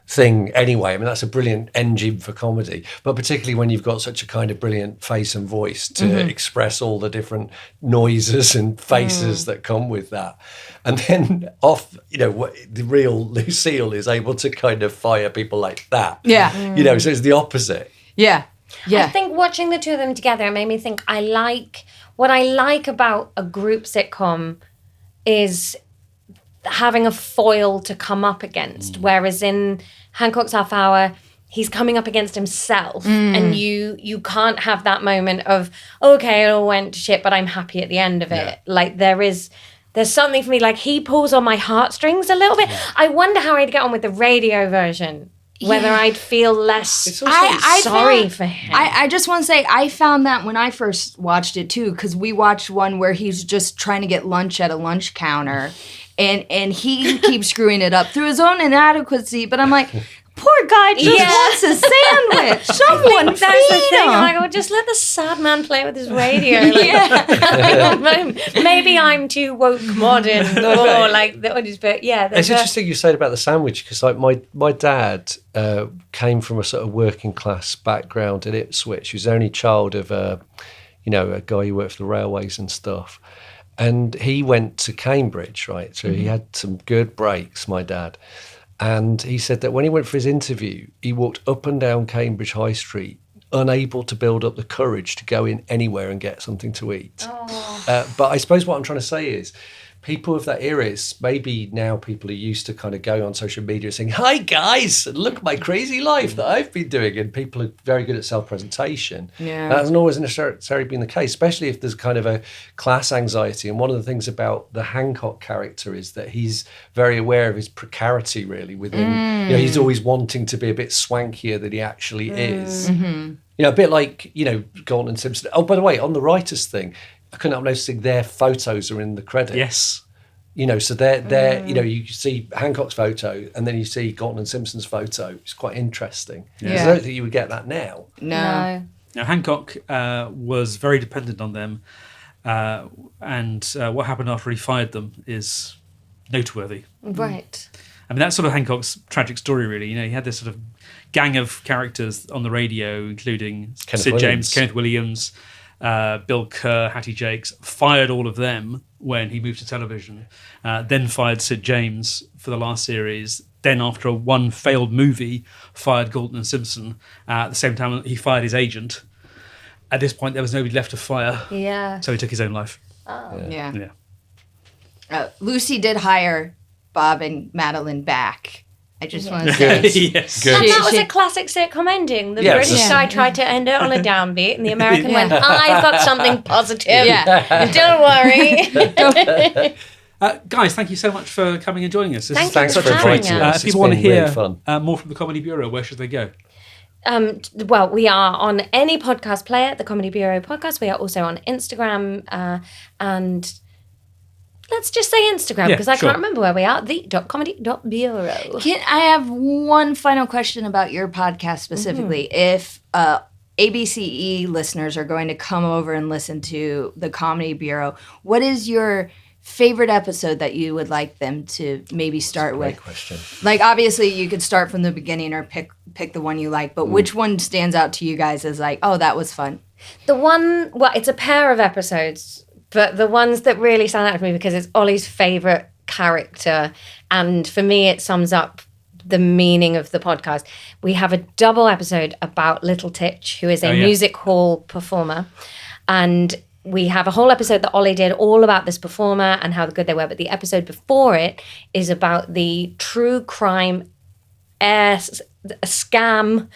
thing anyway. I mean, that's a brilliant engine for comedy, but particularly when you've got such a kind of brilliant face and voice to express all the different noises and faces that come with that. And then you know, the real Lucille is able to kind of fire people like that. Yeah. You know, so it's the opposite. Yeah. Yeah. I think watching the two of them together, it made me think what I like about a group sitcom is having a foil to come up against. Whereas in Hancock's Half Hour, he's coming up against himself, and you can't have that moment of, okay, it all went to shit, but I'm happy at the end of it. Like there's something for me, like he pulls on my heartstrings a little bit. I wonder how I'd get on with the radio version. Whether I'd feel less sorry for him. I just want to say, I found that when I first watched it too, because we watched one where he's just trying to get lunch at a lunch counter, and he keeps screwing it up through his own inadequacy. But I'm like, poor guy just wants a sandwich. Someone that's feed the thing. him. I'm like, just let the sad man play with his radio. Maybe I'm too woke modern, or like, but It's interesting you said about the sandwich, because like my dad came from a sort of working class background in Ipswich. He was the only child of a guy who worked for the railways and stuff. And he went to Cambridge, right? So he had some good breaks, my dad. And he said that when he went for his interview, he walked up and down Cambridge High Street, unable to build up the courage to go in anywhere and get something to eat. But I suppose what I'm trying to say is, people of that era, it's maybe now people are used to kind of going on social media saying, hi guys, look at my crazy life that I've been doing. And people are very good at self-presentation. Yeah. That hasn't always necessarily been the case, especially if there's kind of a class anxiety. And one of the things about the Hancock character is that he's very aware of his precarity, really, within, he's always wanting to be a bit swankier than he actually is. A bit like, Galton and Simpson. Oh, by the way, on the writers thing, I couldn't help noticing their photos are in the credits. Yes. So they're you see Hancock's photo and then you see Galton and Simpson's photo. It's quite interesting. Yeah. I don't think you would get that now. No. Now, Hancock was very dependent on them, and what happened after he fired them is noteworthy. Right. I mean, that's sort of Hancock's tragic story, really. He had this sort of gang of characters on the radio, including Sid James, Kenneth Williams, Bill Kerr, Hattie Jakes, fired all of them when he moved to television, then fired Sid James for the last series, then after one failed movie, fired Galton and Simpson. At the same time, he fired his agent. At this point, there was nobody left to fire. Yeah. So he took his own life. Oh. Yeah. Lucy did hire Bob and Madeline back. I just want to say. Yes. Good. And that was a classic sitcom ending. The British guy tried to end it on a downbeat, and the American went, I've got something positive. Don't worry. Guys, thank you so much for coming and joining us. Thanks for inviting us. If people want to hear more from the Comedy Bureau, where should they go? Well, we are on any podcast player, the Comedy Bureau podcast. We are also on Instagram and... Let's just say Instagram, because I can't remember where we are. The.comedy.bureau. I have one final question about your podcast specifically. If ABCE listeners are going to come over and listen to the Comedy Bureau, what is your favorite episode that you would like them to maybe start with? Great question. Like, obviously, you could start from the beginning or pick the one you like, but which one stands out to you guys as like, oh, that was fun? It's a pair of episodes. But the ones that really stand out to me, because it's Ollie's favourite character, and for me it sums up the meaning of the podcast. We have a double episode about Little Titch, who is a music hall performer, and we have a whole episode that Ollie did all about this performer and how good they were, but the episode before it is about the true crime scam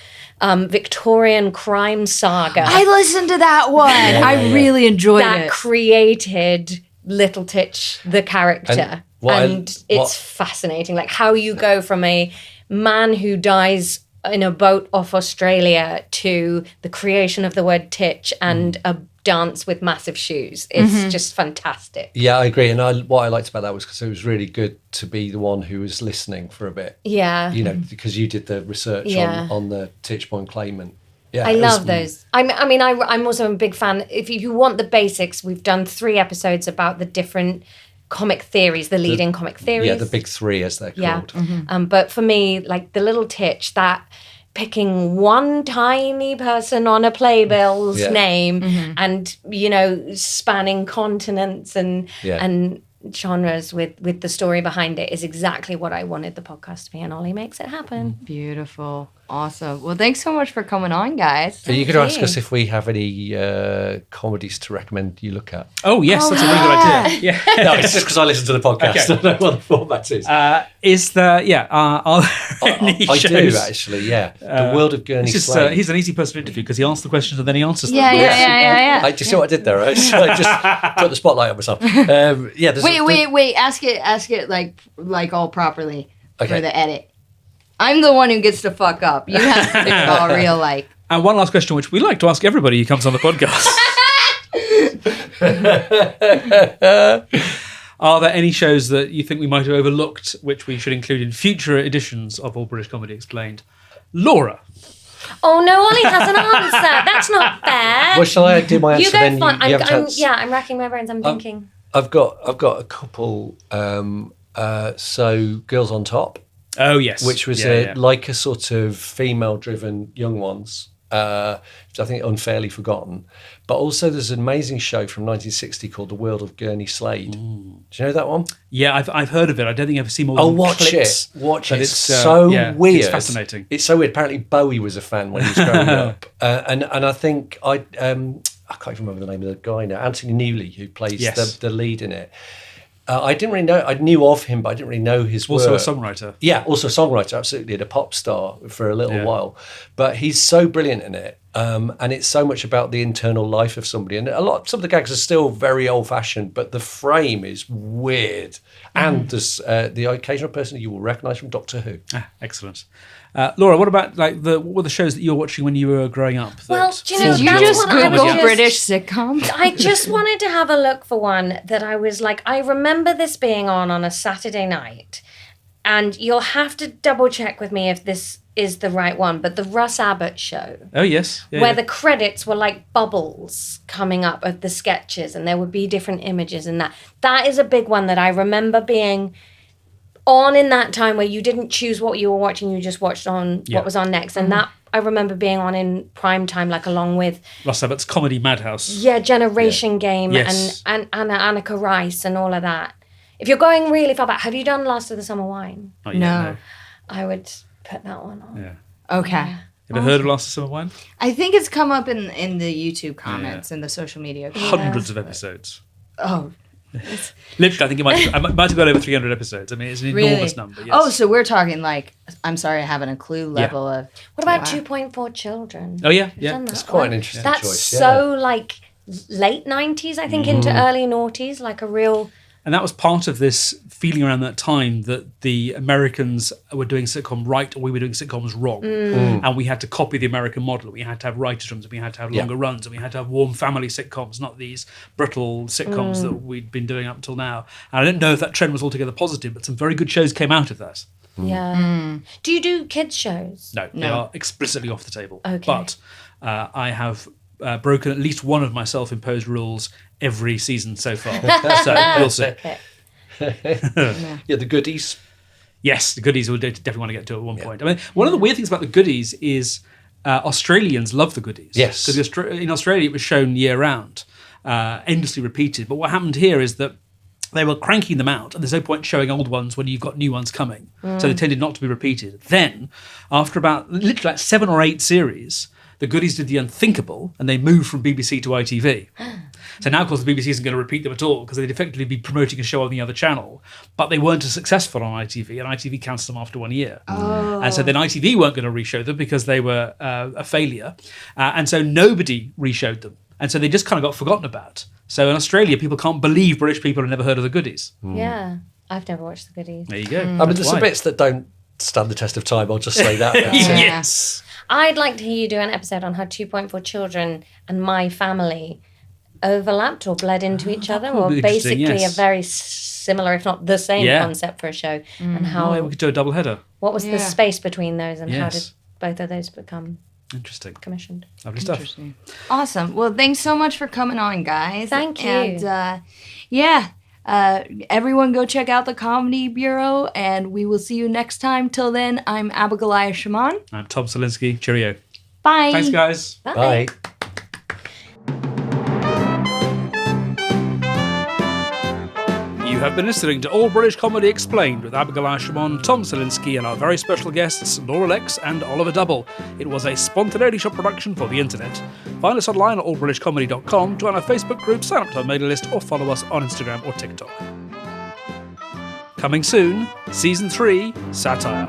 Victorian crime saga. I listened to that one. I really enjoyed it. That created Little Titch, the character. And it's fascinating, like how you go from a man who dies in a boat off Australia to the creation of the word titch and a dance with massive shoes. It's just fantastic. Yeah, I agree. And what I liked about that was because it was really good to be the one who was listening for a bit. Yeah. Because you did the research on the Titch Point claimant. Yeah, I love those. I'm also a big fan. If you want the basics, we've done 3 episodes about the different comic theories, the leading comic theories. Yeah, the big 3 as they're called. But for me, like the Little Titch, that picking one tiny person on a playbill's name and, spanning continents and genres with the story behind it is exactly what I wanted the podcast to be, and Ollie makes it happen. Beautiful. Awesome. Well, thanks so much for coming on, guys. You could ask us if we have any comedies to recommend you look at. Oh, yes, that's a really good idea. Yeah. No, it's just because I listen to the podcast. Okay. I don't know what the format is. Is there, are there any I do, shows? actually, yeah. The World of Gurney Slade. He's an easy person to interview because he asks the questions and then he answers them. Yeah. Do you see what I did there? I just put the spotlight on myself. Wait. Ask it like all properly Okay. for the edit. I'm the one who gets to fuck up. You have to do it all real like. And one last question, which we like to ask everybody who comes on the podcast. Are there any shows that you think we might have overlooked, which we should include in future editions of All British Comedy Explained? Laura. Oh no, Ollie has an answer. That's not fair. Well, shall I do my answer? You go then fun. you have a chance? I'm racking my brains. I'm thinking. I've got a couple. So Girls on Top. Oh, yes. Which was like a sort of female-driven Young Ones, which I think unfairly forgotten. But also there's an amazing show from 1960 called The World of Gurney Slade. Do you know that one? Yeah, I've heard of it. I don't think I've ever seen more than Oh, watch clips, it. Watch but it. It's so weird. It's fascinating. It's so weird. Apparently Bowie was a fan when he was growing up. And I think I can't even remember the name of the guy now. Anthony Newley, who plays the lead in it. I didn't really know. I knew of him, but I didn't really know his work. Also a songwriter. Yeah, also a songwriter, absolutely, and a pop star for a little while. But he's so brilliant in it, and it's so much about the internal life of somebody. And some of the gags are still very old-fashioned, but the frame is weird. And there's the occasional person you will recognise from Doctor Who. Excellent. Laura, what about what were the shows that you were watching when you were growing up? Well, do you know, Did you that's just what I Google was British sitcoms? I just wanted to have a look for one that I was like, I remember this being on a Saturday night, and you'll have to double check with me if this is the right one, but the Russ Abbott show. Oh, yes. Yeah, where the credits were like bubbles coming up of the sketches, and there would be different images in that. That is a big one that I remember being on in that time where you didn't choose what you were watching, you just watched on what was on next. And that I remember being on in prime time, like along with Russ Abbott's Comedy Madhouse. Yeah, Generation Game Yes. and Annika Rice and all of that. If you're going really far back, have you done Last of the Summer Wine? Not yet, No. I would put that one on. Yeah. Okay. Have you heard of Last of Summer Wine? I think it's come up in the YouTube comments and the social media. Hundreds of episodes. Oh, Literally, I think it might have got over 300 episodes. I mean, it's an enormous number. Yes. Oh, so we're talking like, I'm sorry, I haven't a clue level of. What about Wow. 2.4 Children? Oh, yeah, You've yeah. done that That's quite one? an interesting That's choice. so like late 90s, I think, into early noughties, like a real. And that was part of this feeling around that time that the Americans were doing sitcom right or we were doing sitcoms wrong. And we had to copy the American model. We had to have writers' rooms, and we had to have longer runs, and we had to have warm family sitcoms, not these brittle sitcoms that we'd been doing up until now. And I don't know if that trend was altogether positive, but some very good shows came out of that. Yeah. Do you do kids' shows? No, they are explicitly off the table. Okay. But I have broken at least one of my self-imposed rules every season so far. So we'll see. Okay. Yeah, the goodies. Yes, the goodies we'll definitely want to get to at one point. I mean, one of the weird things about the goodies is Australians love the goodies. Yes. Because in Australia it was shown year round, endlessly repeated. But what happened here is that they were cranking them out, and there's no point showing old ones when you've got new ones coming. So they tended not to be repeated. Then, after about literally like 7 or 8 series, the goodies did the unthinkable, and they moved from BBC to ITV. So now, of course, the BBC isn't going to repeat them at all because they'd effectively be promoting a show on the other channel. But they weren't as successful on ITV, and ITV cancelled them after 1 year. And so then ITV weren't going to reshow them because they were a failure. And so nobody reshowed them. And so they just kind of got forgotten about. So in Australia, people can't believe British people have never heard of the goodies. Yeah. I've never watched the goodies. There you go. I mean, That's there's why. some bits that don't stand the test of time. I'll just say that. Yes. I'd like to hear you do an episode on how 2.4 Children and My Family overlapped or bled into each other, would or be interesting, basically yes. a very similar, if not the same, concept for a show. And how Oh, we could do a double header. what was the space between those, and how did Yes. both of those become Interesting. commissioned? Lovely stuff. Interesting. Awesome. Well, thanks so much for coming on, guys. Thank you. And everyone go check out the Comedy Bureau, and we will see you next time. Till then, I'm Abigoliah Schamaun. I'm Tom Salinsky. Cheerio. Bye. Thanks, guys. Bye. You have been listening to All British Comedy Explained with Abigoliah, Schamaun, Tom Salinsky, and our very special guests, Laura Lexx and Oliver Double. It was a Spontaneity Shop production for the internet. Find us online at allbritishcomedy.com, join our Facebook group, sign up to our mailing list, or follow us on Instagram or TikTok. Coming soon, Season 3, Satire.